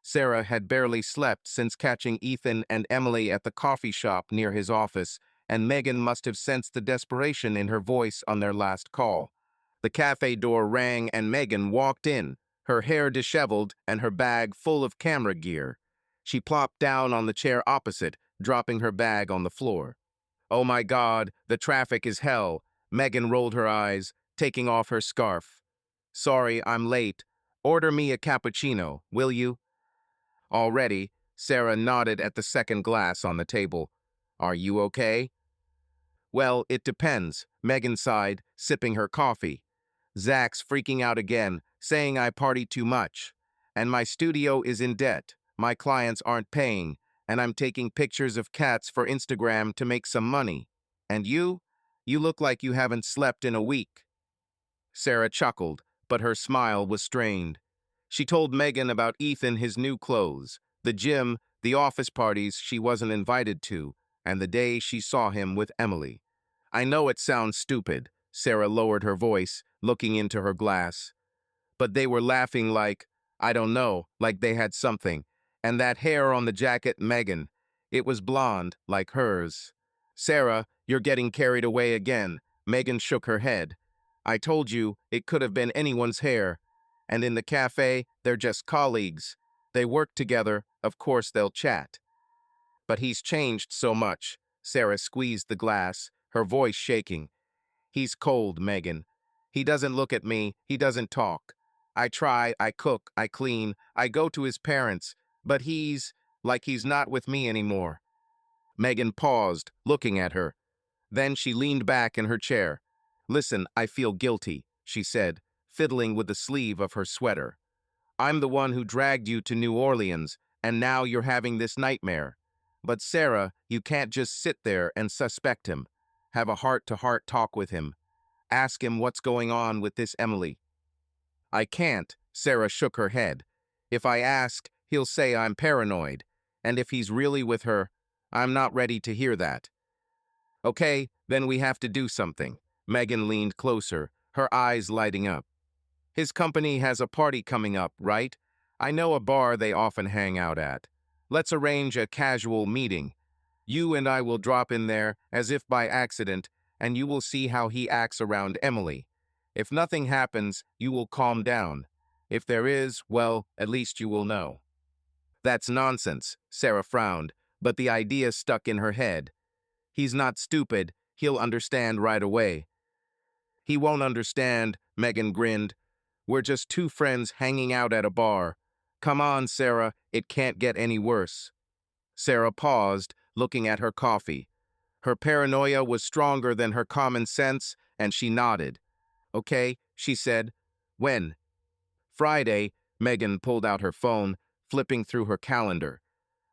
Sarah had barely slept since catching Ethan and Emily at the coffee shop near his office, and Megan must have sensed the desperation in her voice on their last call. The cafe door rang and Megan walked in, her hair disheveled and her bag full of camera gear. She plopped down on the chair opposite, dropping her bag on the floor. Oh my God, the traffic is hell. Megan rolled her eyes, taking off her scarf. Sorry, I'm late. Order me a cappuccino, will you? Already, Sarah nodded at the second glass on the table. Are you okay? Well, it depends, Megan sighed, sipping her coffee. Zach's freaking out again, saying I party too much. And my studio is in debt. My clients aren't paying, and I'm taking pictures of cats for Instagram to make some money. And you? You look like you haven't slept in a week. Sarah chuckled, but her smile was strained. She told Megan about Ethan, his new clothes, the gym, the office parties she wasn't invited to, and the day she saw him with Emily. I know it sounds stupid, Sarah lowered her voice, looking into her glass. But they were laughing like, I don't know, like they had something. And that hair on the jacket, Megan, it was blonde, like hers. Sarah, you're getting carried away again. Megan shook her head. I told you it could have been anyone's hair. And in the cafe, they're just colleagues. They work together, of course they'll chat. But he's changed so much. Sarah squeezed the glass, her voice shaking. He's cold, Megan. He doesn't look at me, he doesn't talk. I try, I cook, I clean, I go to his parents, but he's like he's not with me anymore. Megan paused, looking at her. Then she leaned back in her chair. Listen, I feel guilty, she said, fiddling with the sleeve of her sweater. I'm the one who dragged you to New Orleans, and now you're having this nightmare. But Sarah, you can't just sit there and suspect him. Have a heart-to-heart talk with him. Ask him what's going on with this Emily. I can't, Sarah shook her head. If I ask, he'll say I'm paranoid. And if he's really with her, I'm not ready to hear that. Okay, then we have to do something. Megan leaned closer, her eyes lighting up. His company has a party coming up, right? I know a bar they often hang out at. Let's arrange a casual meeting. You and I will drop in there, as if by accident, and you will see how he acts around Emily. If nothing happens, you will calm down. If there is, well, at least you will know. That's nonsense, Sarah frowned, but the idea stuck in her head. He's not stupid, he'll understand right away. He won't understand, Megan grinned. We're just two friends hanging out at a bar. Come on, Sarah, it can't get any worse. Sarah paused, looking at her coffee. Her paranoia was stronger than her common sense, and she nodded. Okay, she said. When? Friday, Megan pulled out her phone, flipping through her calendar.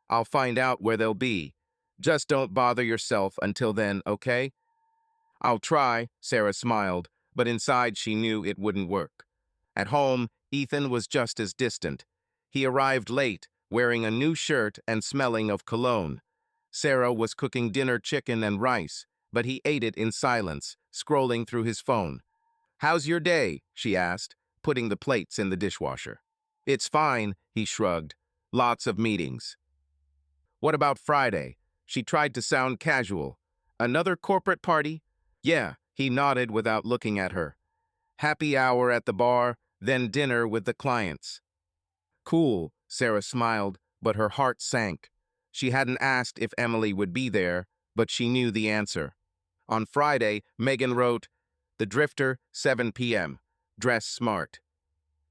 I'll find out where they'll be. Just don't bother yourself until then, okay? I'll try, Sarah smiled, but inside she knew it wouldn't work. At home, Ethan was just as distant. He arrived late, wearing a new shirt and smelling of cologne. Sarah was cooking dinner chicken and rice, but he ate it in silence, scrolling through his phone. How's your day? She asked, putting the plates in the dishwasher. It's fine, he shrugged. Lots of meetings. What about Friday? She tried to sound casual. Another corporate party? Yeah, he nodded without looking at her. Happy hour at the bar, then dinner with the clients. Cool, Sarah smiled, but her heart sank. She hadn't asked if Emily would be there, but she knew the answer. On Friday, Megan wrote, The Drifter, 7 p.m. Dress smart.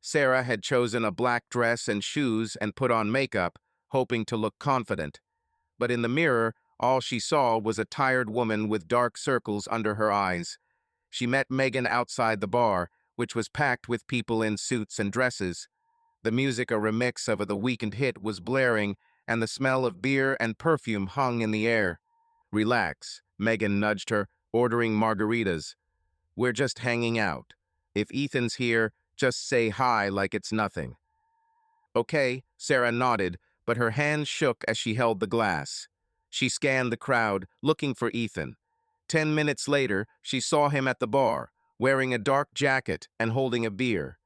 Sarah had chosen a black dress and shoes and put on makeup, hoping to look confident. But in the mirror, all she saw was a tired woman with dark circles under her eyes. She met Megan outside the bar, which was packed with people in suits and dresses. The music, a remix of the weekend hit, was blaring, and the smell of beer and perfume hung in the air. Relax, Megan nudged her, ordering margaritas. We're just hanging out. If Ethan's here, just say hi like it's nothing. Okay, Sarah nodded, but her hands shook as she held the glass. She scanned the crowd, looking for Ethan. 10 minutes later, she saw him at the bar, wearing a dark jacket and holding a beer.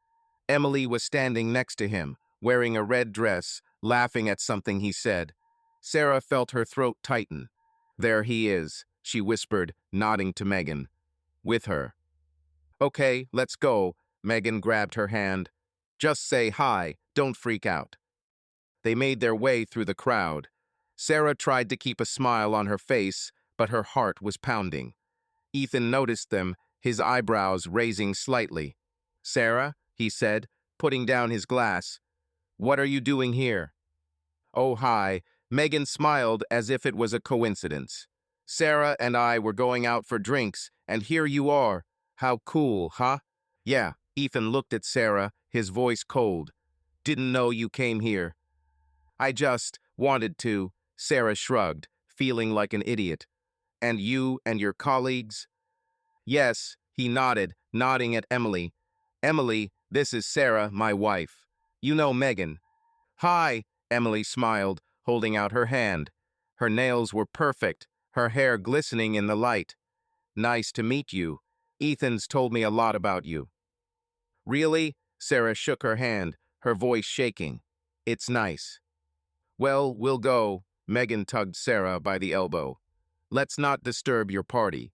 Emily was standing next to him, wearing a red dress, laughing at something he said. Sarah felt her throat tighten. There he is, she whispered, nodding to Megan. With her. Okay, let's go. Megan grabbed her hand. Just say hi, don't freak out. They made their way through the crowd. Sarah tried to keep a smile on her face, but her heart was pounding. Ethan noticed them, his eyebrows raising slightly. Sarah, he said, putting down his glass. What are you doing here? Oh, hi. Megan smiled as if it was a coincidence. Sarah and I were going out for drinks, and here you are. How cool, huh? Yeah, Ethan looked at Sarah, his voice cold. Didn't know you came here. I just wanted to, Sarah shrugged, feeling like an idiot. And you and your colleagues? Yes, he nodded, nodding at Emily. Emily, this is Sarah, my wife. You know Megan. Hi, Emily smiled, holding out her hand. Her nails were perfect, her hair glistening in the light. Nice to meet you. Ethan's told me a lot about you. Really? Sarah shook her hand, her voice shaking. It's nice. Well, we'll go. Megan tugged Sarah by the elbow. Let's not disturb your party.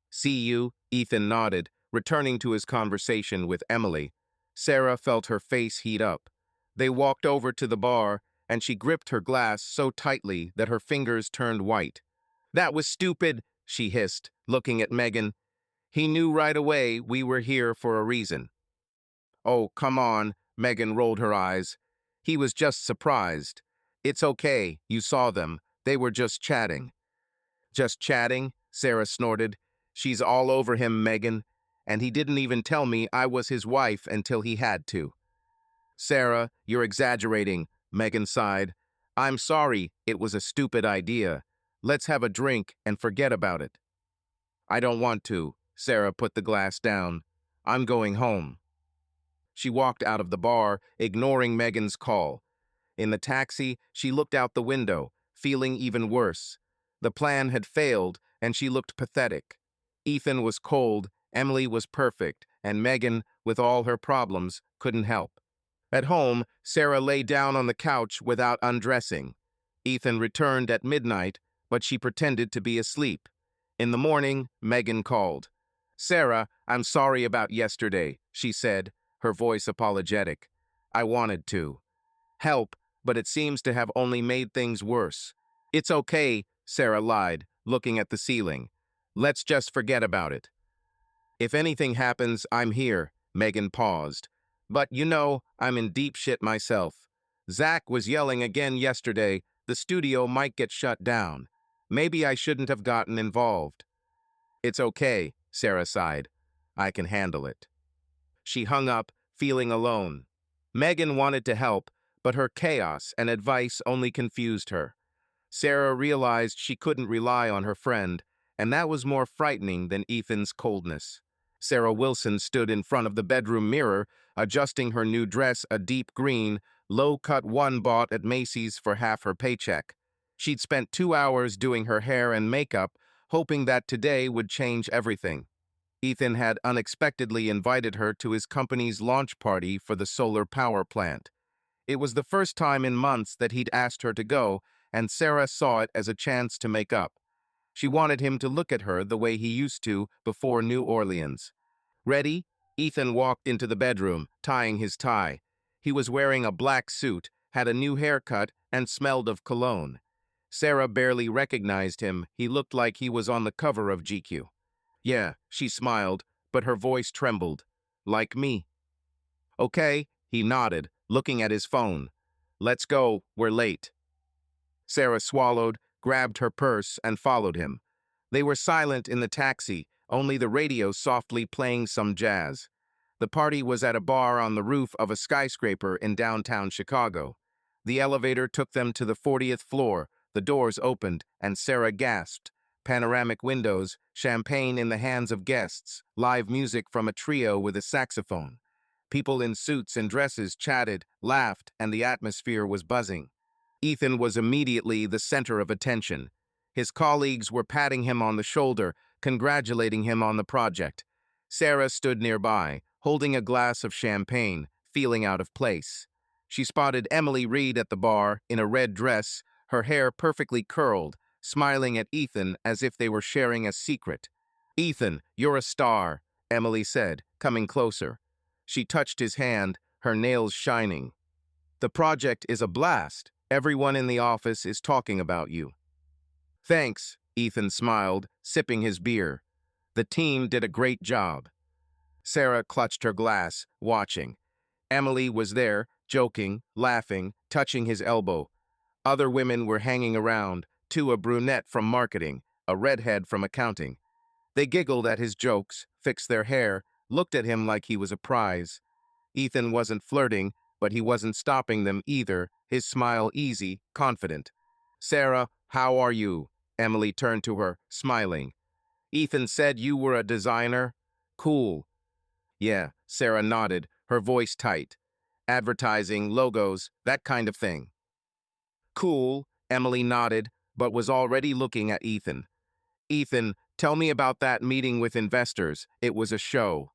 See you, Ethan nodded, returning to his conversation with Emily. Sarah felt her face heat up. They walked over to the bar, and she gripped her glass so tightly that her fingers turned white. That was stupid, she hissed, looking at Megan. He knew right away we were here for a reason. Oh, come on, Megan rolled her eyes. He was just surprised. It's okay, you saw them. They were just chatting. Just chatting? Sarah snorted. She's all over him, Megan. And he didn't even tell me I was his wife until he had to. Sarah, you're exaggerating, Megan sighed. I'm sorry, it was a stupid idea. Let's have a drink and forget about it. I don't want to. Sarah put the glass down. I'm going home. She walked out of the bar, ignoring Megan's call. In the taxi, she looked out the window, feeling even worse. The plan had failed, and she looked pathetic. Ethan was cold, Emily was perfect, and Megan, with all her problems, couldn't help. At home, Sarah lay down on the couch without undressing. Ethan returned at midnight, but she pretended to be asleep. In the morning, Megan called. "Sarah, I'm sorry about yesterday," she said, her voice apologetic. "I wanted to help, but it seems to have only made things worse." "It's okay," Sarah lied, looking at the ceiling. "Let's just forget about it. If anything happens, I'm here." Megan paused. "But I'm in deep shit myself. Zach was yelling again yesterday. The studio might get shut down. Maybe I shouldn't have gotten involved." "It's okay," Sarah sighed. "I can handle it." She hung up, feeling alone. Megan wanted to help, but her chaos and advice only confused her. Sarah realized she couldn't rely on her friend, and that was more frightening than Ethan's coldness. Sarah Wilson stood in front of the bedroom mirror, adjusting her new dress, a deep green, low-cut one bought at Macy's for half her paycheck. She'd spent 2 hours doing her hair and makeup, hoping that today would change everything. Ethan had unexpectedly invited her to his company's launch party for the solar power plant. It was the first time in months that he'd asked her to go, and Sarah saw it as a chance to make up. She wanted him to look at her the way he used to before New Orleans. "Ready?" Ethan walked into the bedroom, tying his tie. He was wearing a black suit, had a new haircut, and smelled of cologne. Sarah barely recognized him. He looked like he was on the cover of GQ. "Yeah," she smiled, but her voice trembled. "Like me." "Okay," he nodded, looking at his phone. "Let's go, we're late." Sarah swallowed, grabbed her purse, and followed him. They were silent in the taxi, only the radio softly playing some jazz. The party was at a bar on the roof of a skyscraper in downtown Chicago. The elevator took them to the 40th floor, the doors opened, and Sarah gasped. Panoramic windows, champagne in the hands of guests, live music from a trio with a saxophone. People in suits and dresses chatted, laughed, and the atmosphere was buzzing. Ethan was immediately the center of attention. His colleagues were patting him on the shoulder, congratulating him on the project. Sarah stood nearby, holding a glass of champagne, feeling out of place. She spotted Emily Reed at the bar, in a red dress, her hair perfectly curled, smiling at Ethan as if they were sharing a secret. "Ethan, you're a star," Emily said, coming closer. She touched his hand, her nails shining. "The project is a blast. Everyone in the office is talking about you." "Thanks," Ethan smiled, sipping his beer. "The team did a great job." Sarah clutched her glass, watching. Emily was there, joking, laughing, touching his elbow. Other women were hanging around, too, a brunette from marketing, a redhead from accounting. They giggled at his jokes, fixed their hair, looked at him like he was a prize. Ethan wasn't flirting, but he wasn't stopping them either, his smile easy, confident. "Sarah, how are you?" Emily turned to her, smiling. "Ethan said you were a designer." "Cool." "Yeah," Sarah nodded, her voice tight. "Advertising, logos, that kind of thing." "Cool," Emily nodded, but was already looking at Ethan. "Ethan, tell me about that meeting with investors. It was a show."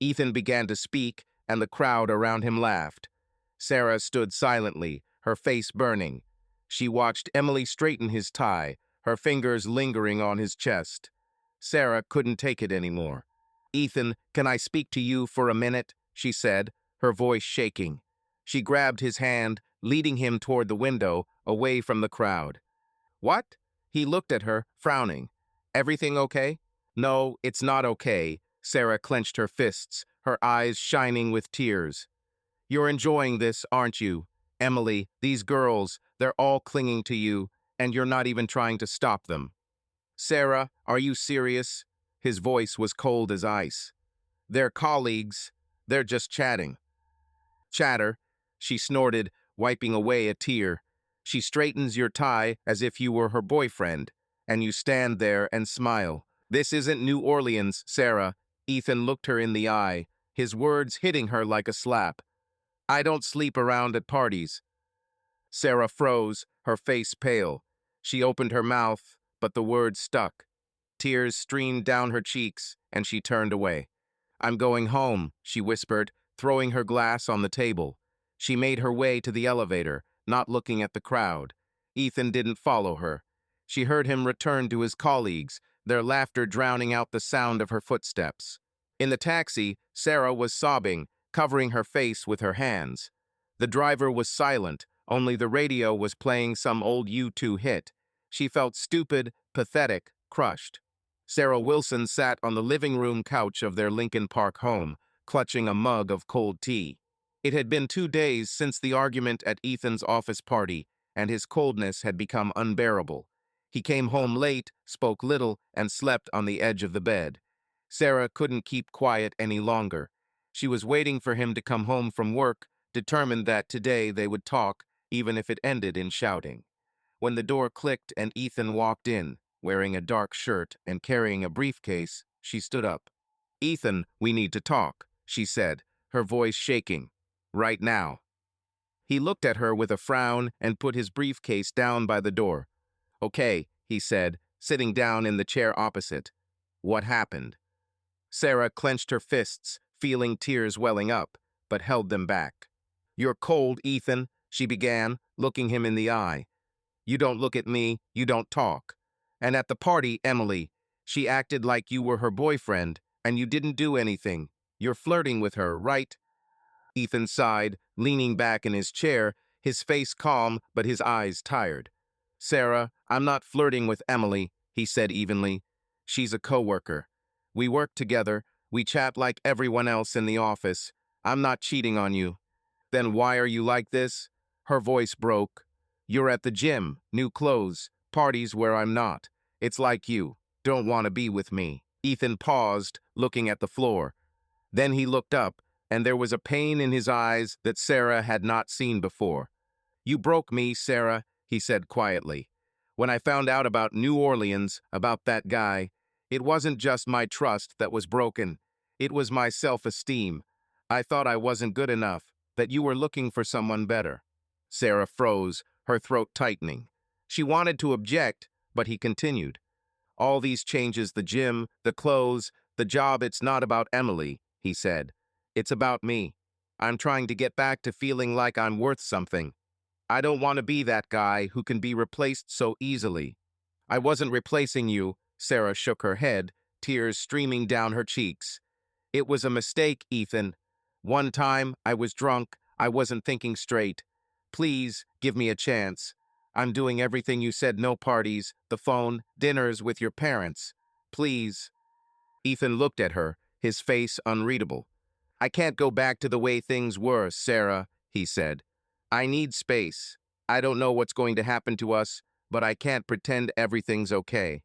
Ethan began to speak, and the crowd around him laughed. Sarah stood silently, her face burning. She watched Emily straighten his tie, her fingers lingering on his chest. Sarah couldn't take it anymore. "Ethan, can I speak to you for a minute?" she said, her voice shaking. She grabbed his hand, leading him toward the window, away from the crowd. "What?" He looked at her, frowning. "Everything okay?" "No, it's not okay." Sarah clenched her fists, her eyes shining with tears. "You're enjoying this, aren't you? Emily, these girls, they're all clinging to you, and you're not even trying to stop them." "Sarah, are you serious?" His voice was cold as ice. "They're colleagues. They're just chatting." "Chatter," she snorted, wiping away a tear. "She straightens your tie as if you were her boyfriend, and you stand there and smile. This isn't New Orleans, Sarah." Ethan looked her in the eye, his words hitting her like a slap. "I don't sleep around at parties." Sarah froze, her face pale. She opened her mouth, but the words stuck. Tears streamed down her cheeks, and she turned away. "I'm going home," she whispered, throwing her glass on the table. She made her way to the elevator, not looking at the crowd. Ethan didn't follow her. She heard him return to his colleagues, their laughter drowning out the sound of her footsteps. In the taxi, Sarah was sobbing, covering her face with her hands. The driver was silent, only the radio was playing some old U2 hit. She felt stupid, pathetic, crushed. Sarah Wilson sat on the living room couch of their Lincoln Park home, clutching a mug of cold tea. It had been 2 days since the argument at Ethan's office party, and his coldness had become unbearable. He came home late, spoke little, and slept on the edge of the bed. Sarah couldn't keep quiet any longer. She was waiting for him to come home from work, determined that today they would talk, even if it ended in shouting. When the door clicked and Ethan walked in, wearing a dark shirt and carrying a briefcase, she stood up. "Ethan, we need to talk," she said, her voice shaking. "Right now." He looked at her with a frown and put his briefcase down by the door. "Okay," he said, sitting down in the chair opposite. "What happened?" Sarah clenched her fists, feeling tears welling up, but held them back. "You're cold, Ethan," she began, looking him in the eye. "You don't look at me, you don't talk. And at the party, Emily, she acted like you were her boyfriend, and you didn't do anything. You're flirting with her, right?" Ethan sighed, leaning back in his chair, his face calm but his eyes tired. "Sarah, I'm not flirting with Emily," he said evenly. "She's a coworker. We work together, we chat like everyone else in the office. I'm not cheating on you." "Then why are you like this?" Her voice broke. "You're at the gym, new clothes, parties where I'm not. It's like you don't want to be with me." Ethan paused, looking at the floor. Then he looked up, and there was a pain in his eyes that Sarah had not seen before. "You broke me, Sarah," he said quietly. "When I found out about New Orleans, about that guy, it wasn't just my trust that was broken. It was my self-esteem. I thought I wasn't good enough, that you were looking for someone better." Sarah froze, her throat tightening. She wanted to object, but he continued. "All these changes, the gym, the clothes, the job, it's not about Emily," he said. "It's about me. I'm trying to get back to feeling like I'm worth something. I don't want to be that guy who can be replaced so easily." "I wasn't replacing you," Sarah shook her head, tears streaming down her cheeks. "It was a mistake, Ethan. One time, I was drunk, I wasn't thinking straight. Please, give me a chance. I'm doing everything you said, no parties, the phone, dinners with your parents. Please." Ethan looked at her, his face unreadable. "I can't go back to the way things were, Sarah," he said. "I need space. I don't know what's going to happen to us, but I can't pretend everything's okay."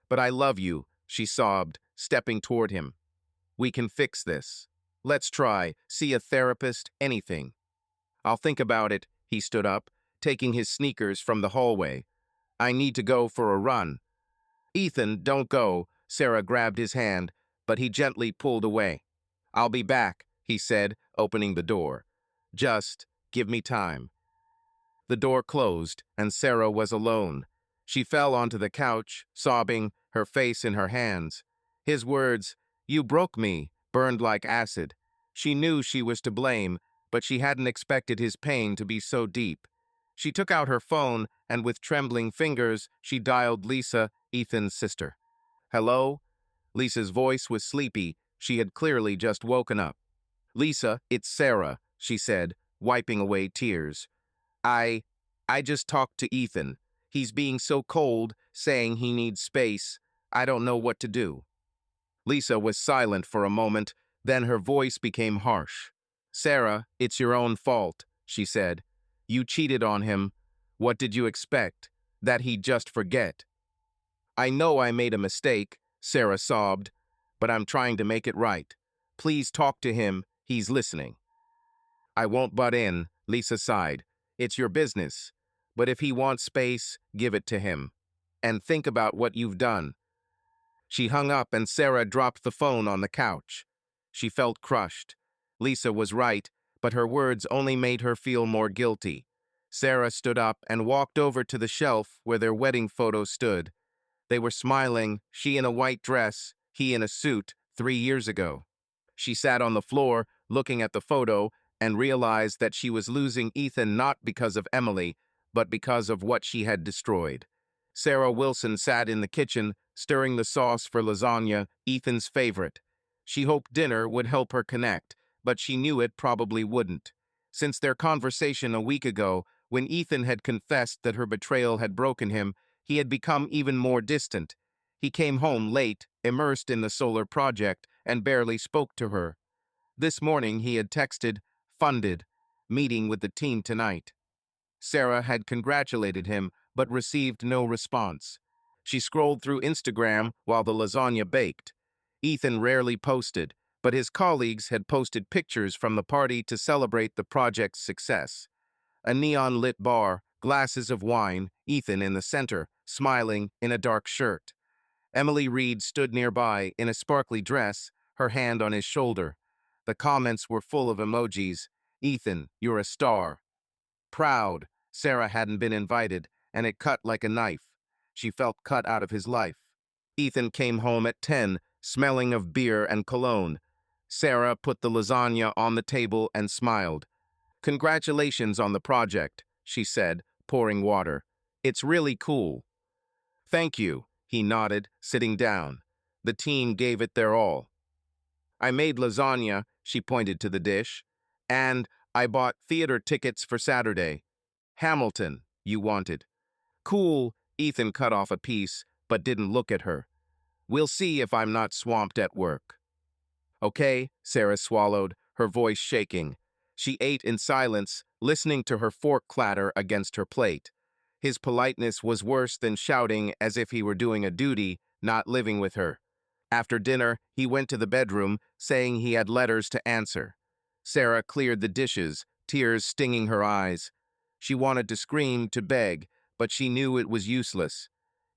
"But I love you," she sobbed, stepping toward him. "We can fix this. Let's try, see a therapist, anything." "I'll think about it." He stood up, taking his sneakers from the hallway. "I need to go for a run." "Ethan, don't go." Sarah grabbed his hand, but he gently pulled away. "I'll be back," he said, opening the door. "Just give me time." The door closed, and Sarah was alone. She fell onto the couch, sobbing, her face in her hands. His words, "You broke me," burned like acid. She knew she was to blame, but she hadn't expected his pain to be so deep. She took out her phone, and with trembling fingers, she dialed Lisa, Ethan's sister. "Hello?" Lisa's voice was sleepy. She had clearly just woken up. "Lisa, it's Sarah," she said, wiping away tears. I I just talked to Ethan. He's being so cold, saying he needs space. I don't know what to do." Lisa was silent for a moment, then her voice became harsh. "Sarah, it's your own fault," she said. "You cheated on him. What did you expect? That he'd just forget?" "I know I made a mistake," Sarah sobbed, "but I'm trying to make it right. Please talk to him. He's listening." "I won't butt in," Lisa sighed. "It's your business. But if he wants space, give it to him. And think about what you've done." She hung up and Sarah dropped the phone on the couch. She felt crushed. Lisa was right, but her words only made her feel more guilty. Sarah stood up and walked over to the shelf where their wedding photo stood. They were smiling, she in a white dress, he in a suit, 3 years ago. She sat on the floor, looking at the photo, and realized that she was losing Ethan not because of Emily, but because of what she had destroyed. Sarah Wilson sat in the kitchen, stirring the sauce for lasagna, Ethan's favorite. She hoped dinner would help her connect, but she knew it probably wouldn't. Since their conversation a week ago, when Ethan had confessed that her betrayal had broken him, he had become even more distant. He came home late, immersed in the solar project, and barely spoke to her. This morning he had texted, "Funded. Meeting with the team tonight." Sarah had congratulated him, but received no response. She scrolled through Instagram while the lasagna baked. Ethan rarely posted, but his colleagues had posted pictures from the party to celebrate the project's success. A neon-lit bar, glasses of wine, Ethan in the center, smiling in a dark shirt. Emily Reed stood nearby in a sparkly dress, her hand on his shoulder. The comments were full of emojis. "Ethan, you're a star." "Proud." Sarah hadn't been invited, and it cut like a knife. She felt cut out of his life. Ethan came home at 10, smelling of beer and cologne. Sarah put the lasagna on the table and smiled. "Congratulations on the project," she said, pouring water. "It's really cool." "Thank you," he nodded, sitting down. The team gave it their all. "I made lasagna," she pointed to the dish, "and I bought theater tickets for Saturday." "Hamilton, you wanted." "Cool," Ethan cut off a piece, but didn't look at her. "We'll see if I'm not swamped at work." "Okay," Sarah swallowed, her voice shaking. She ate in silence, listening to her fork clatter against her plate. His politeness was worse than shouting as if he were doing a duty, not living with her. After dinner, he went to the bedroom, saying he had letters to answer. Sarah cleared the dishes, tears stinging her eyes. She wanted to scream, to beg, but she knew it was useless.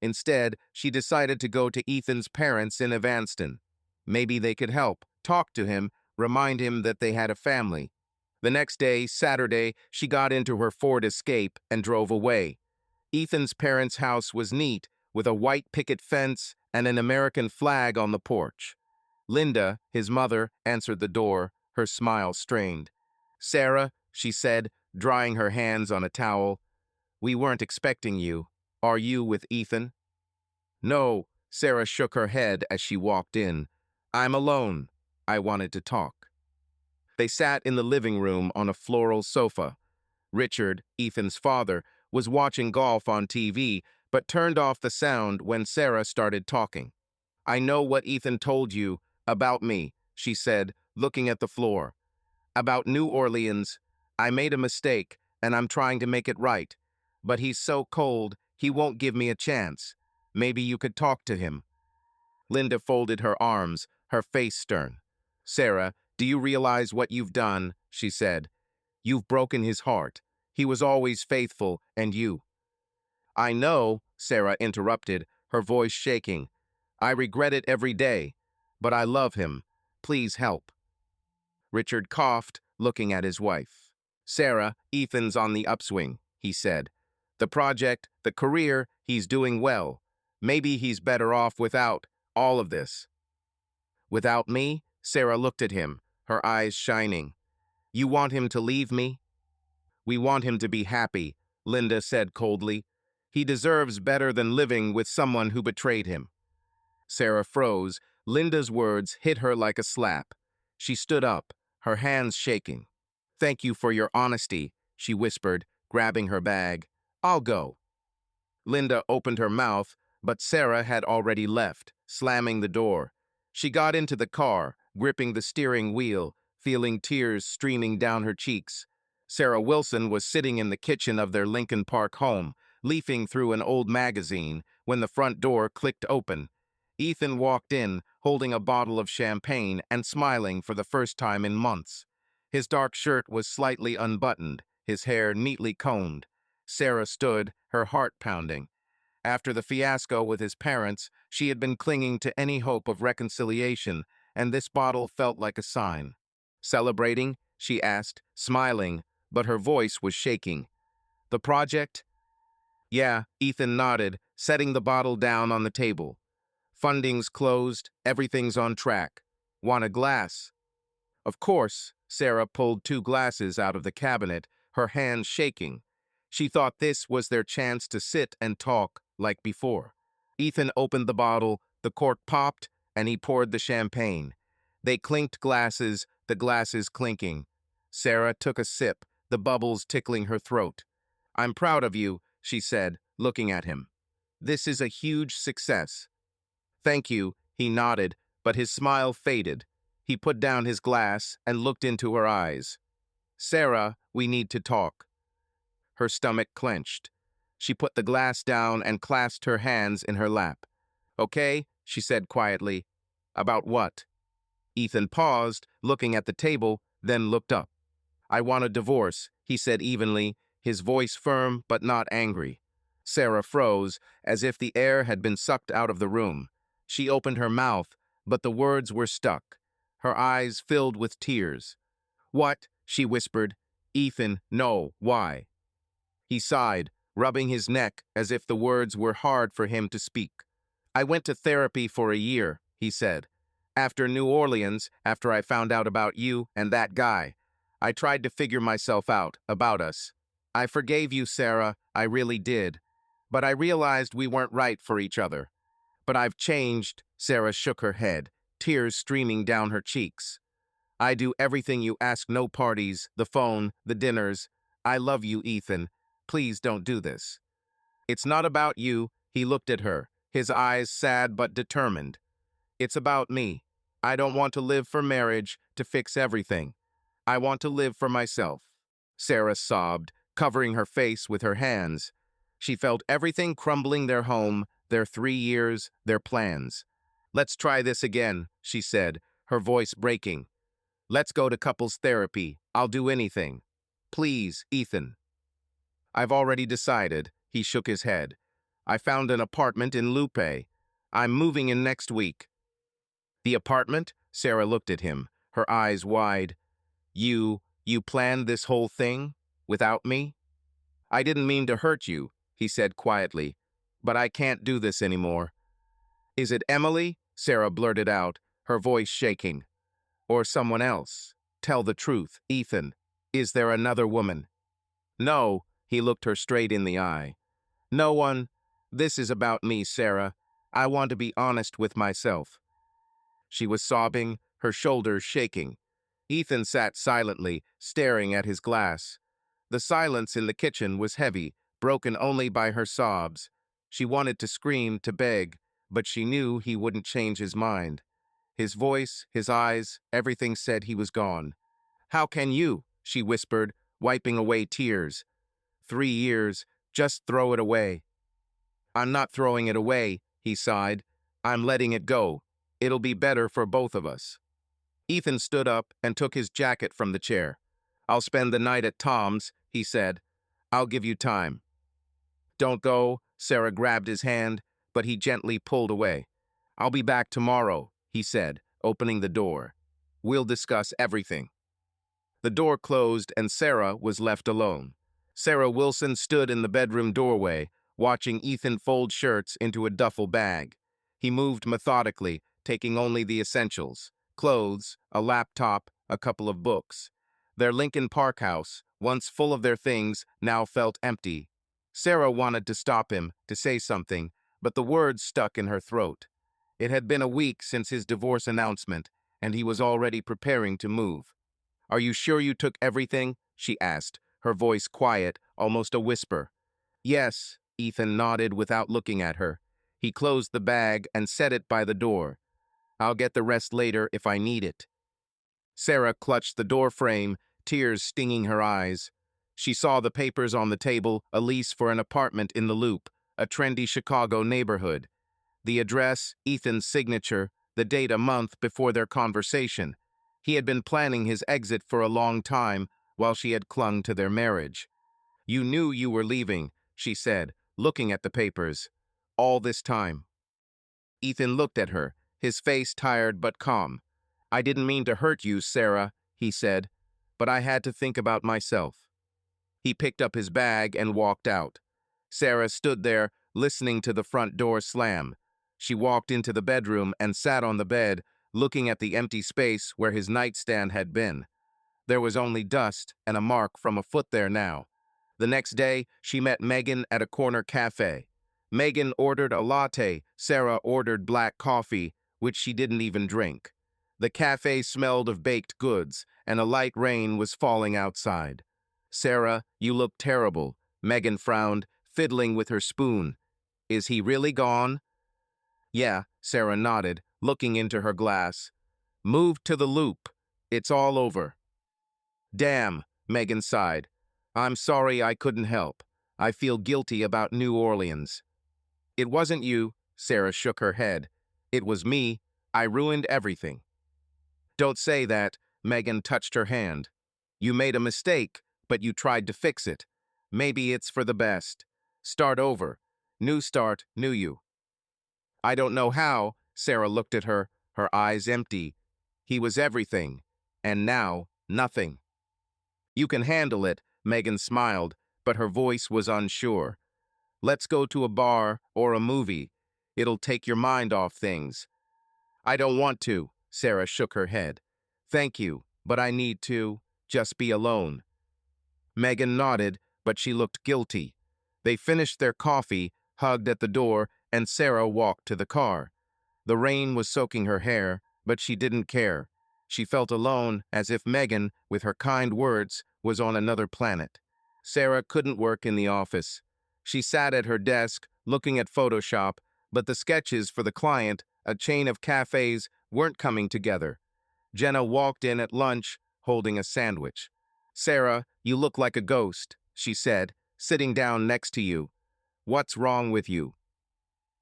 Instead, she decided to go to Ethan's parents in Evanston. Maybe they could help, talk to him, remind him that they had a family. The next day, Saturday, she got into her Ford Escape and drove away. Ethan's parents' house was neat, with a white picket fence and an American flag on the porch. Linda, his mother, answered the door, her smile strained. "Sarah," she said, drying her hands on a towel, "we weren't expecting you. Are you with Ethan?" "No," Sarah shook her head as she walked in. "I'm alone. I wanted to talk." They sat in the living room on a floral sofa. Richard, Ethan's father, was watching golf on TV, but turned off the sound when Sarah started talking. "I know what Ethan told you about me," she said, looking at the floor. "About New Orleans. I made a mistake, and I'm trying to make it right. But he's so cold, he won't give me a chance. Maybe you could talk to him." Linda folded her arms, her face stern. "Sarah, do you realize what you've done?" she said. "You've broken his heart. He was always faithful, and you—" "I know," Sarah interrupted, her voice shaking. "I regret it every day, but I love him. Please help." Richard coughed, looking at his wife. "Sarah, Ethan's on the upswing," he said. "The project, the career, he's doing well. Maybe he's better off without all of this." "Without me?" Sarah looked at him, her eyes shining. "You want him to leave me?" "We want him to be happy," Linda said coldly. "He deserves better than living with someone who betrayed him." Sarah froze. Linda's words hit her like a slap. She stood up, her hands shaking. "Thank you for your honesty," she whispered, grabbing her bag. "I'll go." Linda opened her mouth, but Sarah had already left, slamming the door. She got into the car, gripping the steering wheel, feeling tears streaming down her cheeks. Sarah Wilson was sitting in the kitchen of their Lincoln Park home, leafing through an old magazine, when the front door clicked open. Ethan walked in, holding a bottle of champagne and smiling for the first time in months. His dark shirt was slightly unbuttoned, his hair neatly combed. Sarah stood, her heart pounding. After the fiasco with his parents, she had been clinging to any hope of reconciliation, and this bottle felt like a sign. "Celebrating?" she asked, smiling, but her voice was shaking. The project? Yeah, Ethan nodded, setting the bottle down on the table. Funding's closed, everything's on track. Want a glass? Of course, Sarah pulled two glasses out of the cabinet, her hands shaking. She thought this was their chance to sit and talk like before. Ethan opened the bottle, the cork popped, and he poured the champagne. They clinked glasses, the glasses clinking. Sarah took a sip, the bubbles tickling her throat. I'm proud of you, she said, looking at him. This is a huge success. Thank you, he nodded, but his smile faded. He put down his glass and looked into her eyes. Sarah, we need to talk. Her stomach clenched. She put the glass down and clasped her hands in her lap. Okay, she said quietly. About what? Ethan paused, looking at the table, then looked up. I want a divorce, he said evenly, his voice firm but not angry. Sarah froze, as if the air had been sucked out of the room. She opened her mouth, but the words were stuck. Her eyes filled with tears. What? She whispered. Ethan, no, why? He sighed, rubbing his neck as if the words were hard for him to speak. I went to therapy for a year, he said. After New Orleans, after I found out about you and that guy, I tried to figure myself out, about us. I forgave you, Sarah, I really did. But I realized we weren't right for each other. But I've changed, Sarah shook her head, tears streaming down her cheeks. I do everything you ask, no parties, the phone, the dinners. I love you, Ethan. Please don't do this. It's not about you, he looked at her, his eyes sad but determined. It's about me. I don't want to live for marriage, to fix everything. I want to live for myself. Sarah sobbed, covering her face with her hands. She felt everything crumbling, their home, their 3 years, their plans. Let's try this again, she said, her voice breaking. Let's go to couples therapy. I'll do anything. Please, Ethan. I've already decided, he shook his head. I found an apartment in Lupe. I'm moving in next week. The apartment? Sarah looked at him, her eyes wide. You planned this whole thing? Without me? I didn't mean to hurt you, he said quietly, but I can't do this anymore. Is it Emily? Sarah blurted out, her voice shaking. Or someone else? Tell the truth, Ethan. Is there another woman? No, he looked her straight in the eye. No one. This is about me, Sarah. I want to be honest with myself. She was sobbing, her shoulders shaking. Ethan sat silently, staring at his glass. The silence in the kitchen was heavy, broken only by her sobs. She wanted to scream, to beg, but she knew he wouldn't change his mind. His voice, his eyes, everything said he was gone. How can you? She whispered, wiping away tears. 3 years, just throw it away. I'm not throwing it away, he sighed. I'm letting it go. It'll be better for both of us. Ethan stood up and took his jacket from the chair. I'll spend the night at Tom's, he said. I'll give you time. Don't go, Sarah grabbed his hand, but he gently pulled away. I'll be back tomorrow, he said, opening the door. We'll discuss everything. The door closed and Sarah was left alone. Sarah Wilson stood in the bedroom doorway, watching Ethan fold shirts into a duffel bag. He moved methodically, taking only the essentials: clothes, a laptop, a couple of books. Their Lincoln Park house, once full of their things, now felt empty. Sarah wanted to stop him, to say something, but the words stuck in her throat. It had been a week since his divorce announcement, and he was already preparing to move. Are you sure you took everything? She asked, her voice quiet, almost a whisper. Yes, Ethan nodded without looking at her. He closed the bag and set it by the door. I'll get the rest later if I need it. Sarah clutched the door frame, tears stinging her eyes. She saw the papers on the table, a lease for an apartment in the Loop, a trendy Chicago neighborhood. The address, Ethan's signature, the date a month before their conversation. He had been planning his exit for a long time, while she had clung to their marriage. You knew you were leaving, she said, looking at the papers. All this time. Ethan looked at her, his face tired but calm. I didn't mean to hurt you, Sarah, he said, but I had to think about myself. He picked up his bag and walked out. Sarah stood there, listening to the front door slam. She walked into the bedroom and sat on the bed, looking at the empty space where his nightstand had been. There was only dust and a mark from a foot there now. The next day, she met Megan at a corner cafe. Megan ordered a latte, Sarah ordered black coffee, which she didn't even drink. The cafe smelled of baked goods, and a light rain was falling outside. "Sarah, you look terrible," Megan frowned, fiddling with her spoon. "Is he really gone?" "Yeah," Sarah nodded, looking into her glass. "Moved to the Loop. It's all over." "Damn," Megan sighed. "I'm sorry I couldn't help. I feel guilty about New Orleans." "It wasn't you," Sarah shook her head. "It was me. I ruined everything." "Don't say that," Megan touched her hand. "You made a mistake, but you tried to fix it. Maybe it's for the best. Start over. New start, new you." "I don't know how," Sarah looked at her, her eyes empty. "He was everything, and now, nothing." "You can handle it," Megan smiled, but her voice was unsure. "Let's go to a bar or a movie. It'll take your mind off things." "I don't want to," Sarah shook her head. "Thank you, but I need to just be alone." Megan nodded, but she looked guilty. They finished their coffee, hugged at the door, and Sarah walked to the car. The rain was soaking her hair, but she didn't care. She felt alone, as if Megan, with her kind words, was on another planet. Sarah couldn't work in the office. She sat at her desk, looking at Photoshop, but the sketches for the client, a chain of cafes, weren't coming together. Jenna walked in at lunch, holding a sandwich. "Sarah, you look like a ghost," she said, sitting down next to you. "What's wrong with you?"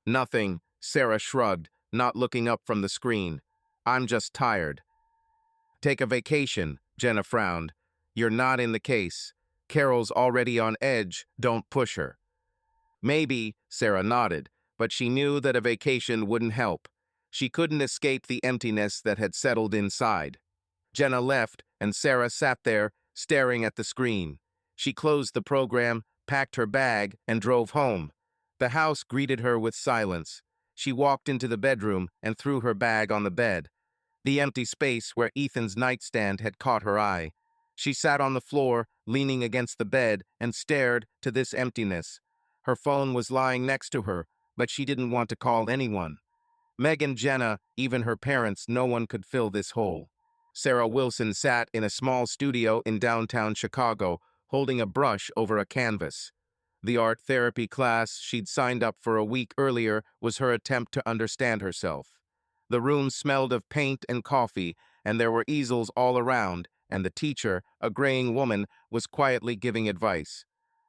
"Nothing," Sarah shrugged, not looking up from the screen. "I'm just tired." "Take a vacation," Jenna frowned. "You're not in the case. Carol's already on edge, don't push her." "Maybe," Sarah nodded, but she knew that a vacation wouldn't help. She couldn't escape the emptiness that had settled inside. Jenna left, and Sarah sat there, staring at the screen. She closed the program, packed her bag, and drove home. The house greeted her with silence. She walked into the bedroom and threw her bag on the bed. The empty space where Ethan's nightstand had caught her eye. She sat on the floor, leaning against the bed, and stared to this emptiness. Her phone was lying next to her, but she didn't want to call anyone. Megan, Jenna, even her parents, no one could fill this hole. Sarah Wilson sat in a small studio in downtown Chicago, holding a brush over a canvas. The art therapy class she'd signed up for a week earlier was her attempt to understand herself. The room smelled of paint and coffee, and there were easels all around, and the teacher, a graying woman, was quietly giving advice.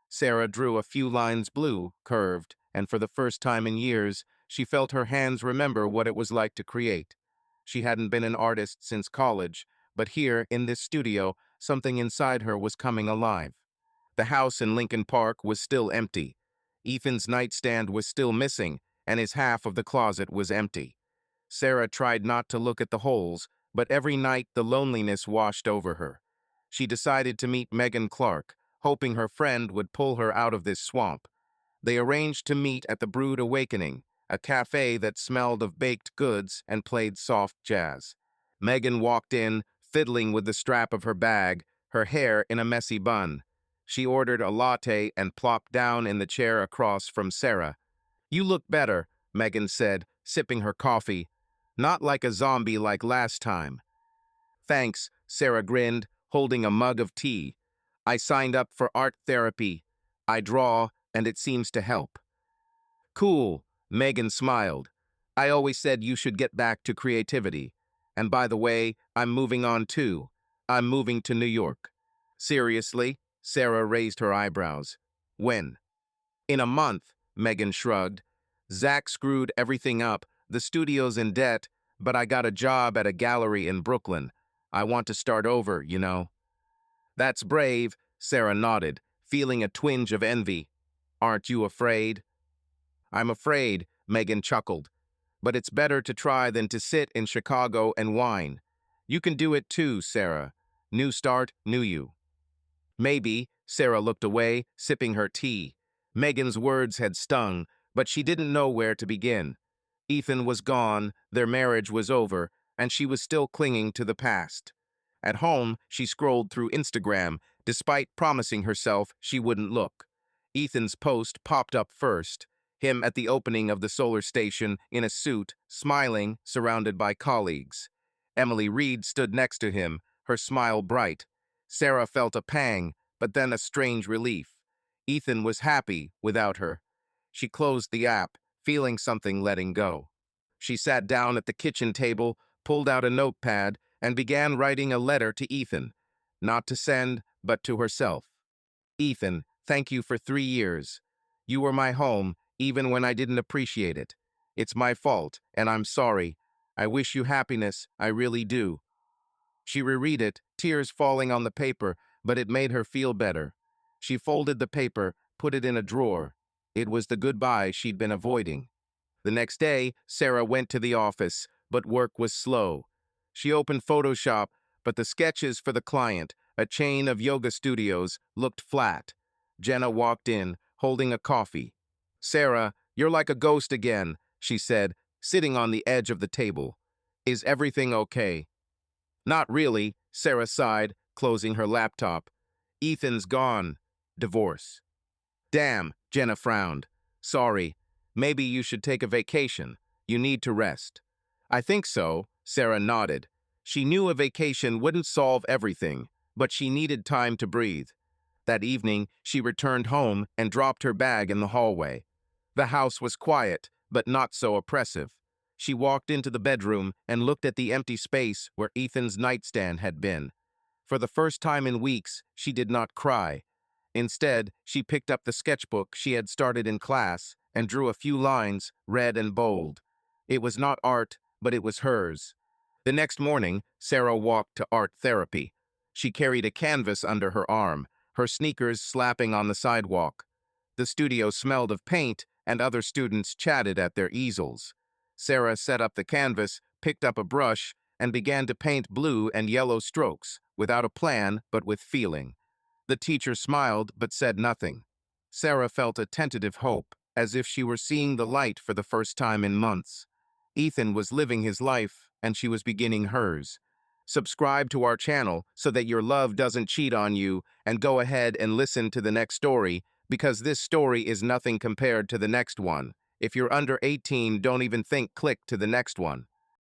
Sarah drew a few lines blue, curved, and for the first time in years, she felt her hands remember what it was like to create. She hadn't been an artist since college, but here, in this studio, something inside her was coming alive. The house in Lincoln Park was still empty. Ethan's nightstand was still missing, and his half of the closet was empty. Sarah tried not to look at the holes, but every night the loneliness washed over her. She decided to meet Megan Clark, hoping her friend would pull her out of this swamp. They arranged to meet at the Brood Awakening, a cafe that smelled of baked goods and played soft jazz. Megan walked in, fiddling with the strap of her bag, her hair in a messy bun. She ordered a latte and plopped down in the chair across from Sarah. "You look better," Megan said, sipping her coffee. "Not like a zombie like last time." "Thanks," Sarah grinned, holding a mug of tea. "I signed up for art therapy. I draw, and it seems to help." "Cool," Megan smiled. "I always said you should get back to creativity. And by the way, I'm moving on too. I'm moving to New York." "Seriously?" Sarah raised her eyebrows. "When?" "In a month," Megan shrugged. "Zach screwed everything up. The studio's in debt, but I got a job at a gallery in Brooklyn. I want to start over, you know." "That's brave," Sarah nodded, feeling a twinge of envy. "Aren't you afraid?" "I'm afraid," Megan chuckled. "But it's better to try than to sit in Chicago and whine. You can do it too, Sarah. New start, new you." "Maybe," Sarah looked away, sipping her tea. Megan's words had stung, but she didn't know where to begin. Ethan was gone, their marriage was over, and she was still clinging to the past. At home, she scrolled through Instagram, despite promising herself she wouldn't look. Ethan's post popped up first, him at the opening of the solar station in a suit, smiling, surrounded by colleagues. Emily Reed stood next to him, her smile bright. Sarah felt a pang, but then a strange relief. Ethan was happy without her. She closed the app, feeling something letting go. She sat down at the kitchen table, pulled out a notepad, and began writing a letter to Ethan. Not to send, but to herself. Ethan, thank you for 3 years. You were my home, even when I didn't appreciate it. It's my fault, and I'm sorry. I wish you happiness, I really do. She reread it, tears falling on the paper, but it made her feel better. She folded the paper, put it in a drawer. It was the goodbye she'd been avoiding. The next day, Sarah went to the office, but work was slow. She opened Photoshop, but the sketches for the client, a chain of yoga studios, looked flat. Jenna walked in, holding a coffee. "Sarah, you're like a ghost again," she said, sitting on the edge of the table. "Is everything okay?" "Not really," Sarah sighed, closing her laptop. "Ethan's gone. Divorce." "Damn," Jenna frowned. "Sorry. Maybe you should take a vacation. You need to rest." "I think so," Sarah nodded. She knew a vacation wouldn't solve everything, but she needed time to breathe. That evening, she returned home and dropped her bag in the hallway. The house was quiet, but not so oppressive. She walked into the bedroom and looked at the empty space where Ethan's nightstand had been. For the first time in weeks, she did not cry. Instead, she picked up the sketchbook she had started in class and drew a few lines, red and bold. It was not art, but it was hers. The next morning, Sarah walked to art therapy. She carried a canvas under her arm, her sneakers slapping on the sidewalk. The studio smelled of paint, and other students chatted at their easels. Sarah set up the canvas, picked up a brush, and began to paint blue and yellow strokes, without a plan but with feeling. The teacher smiled but said nothing. Sarah felt a tentative hope, as if she were seeing the light for the first time in months. Ethan was living his life, and she was beginning hers. Subscribe to our channel so that your love doesn't cheat on you, and go ahead and listen to the next story, because this story is nothing compared to the next one. If you're under 18, don't even think click to the next one.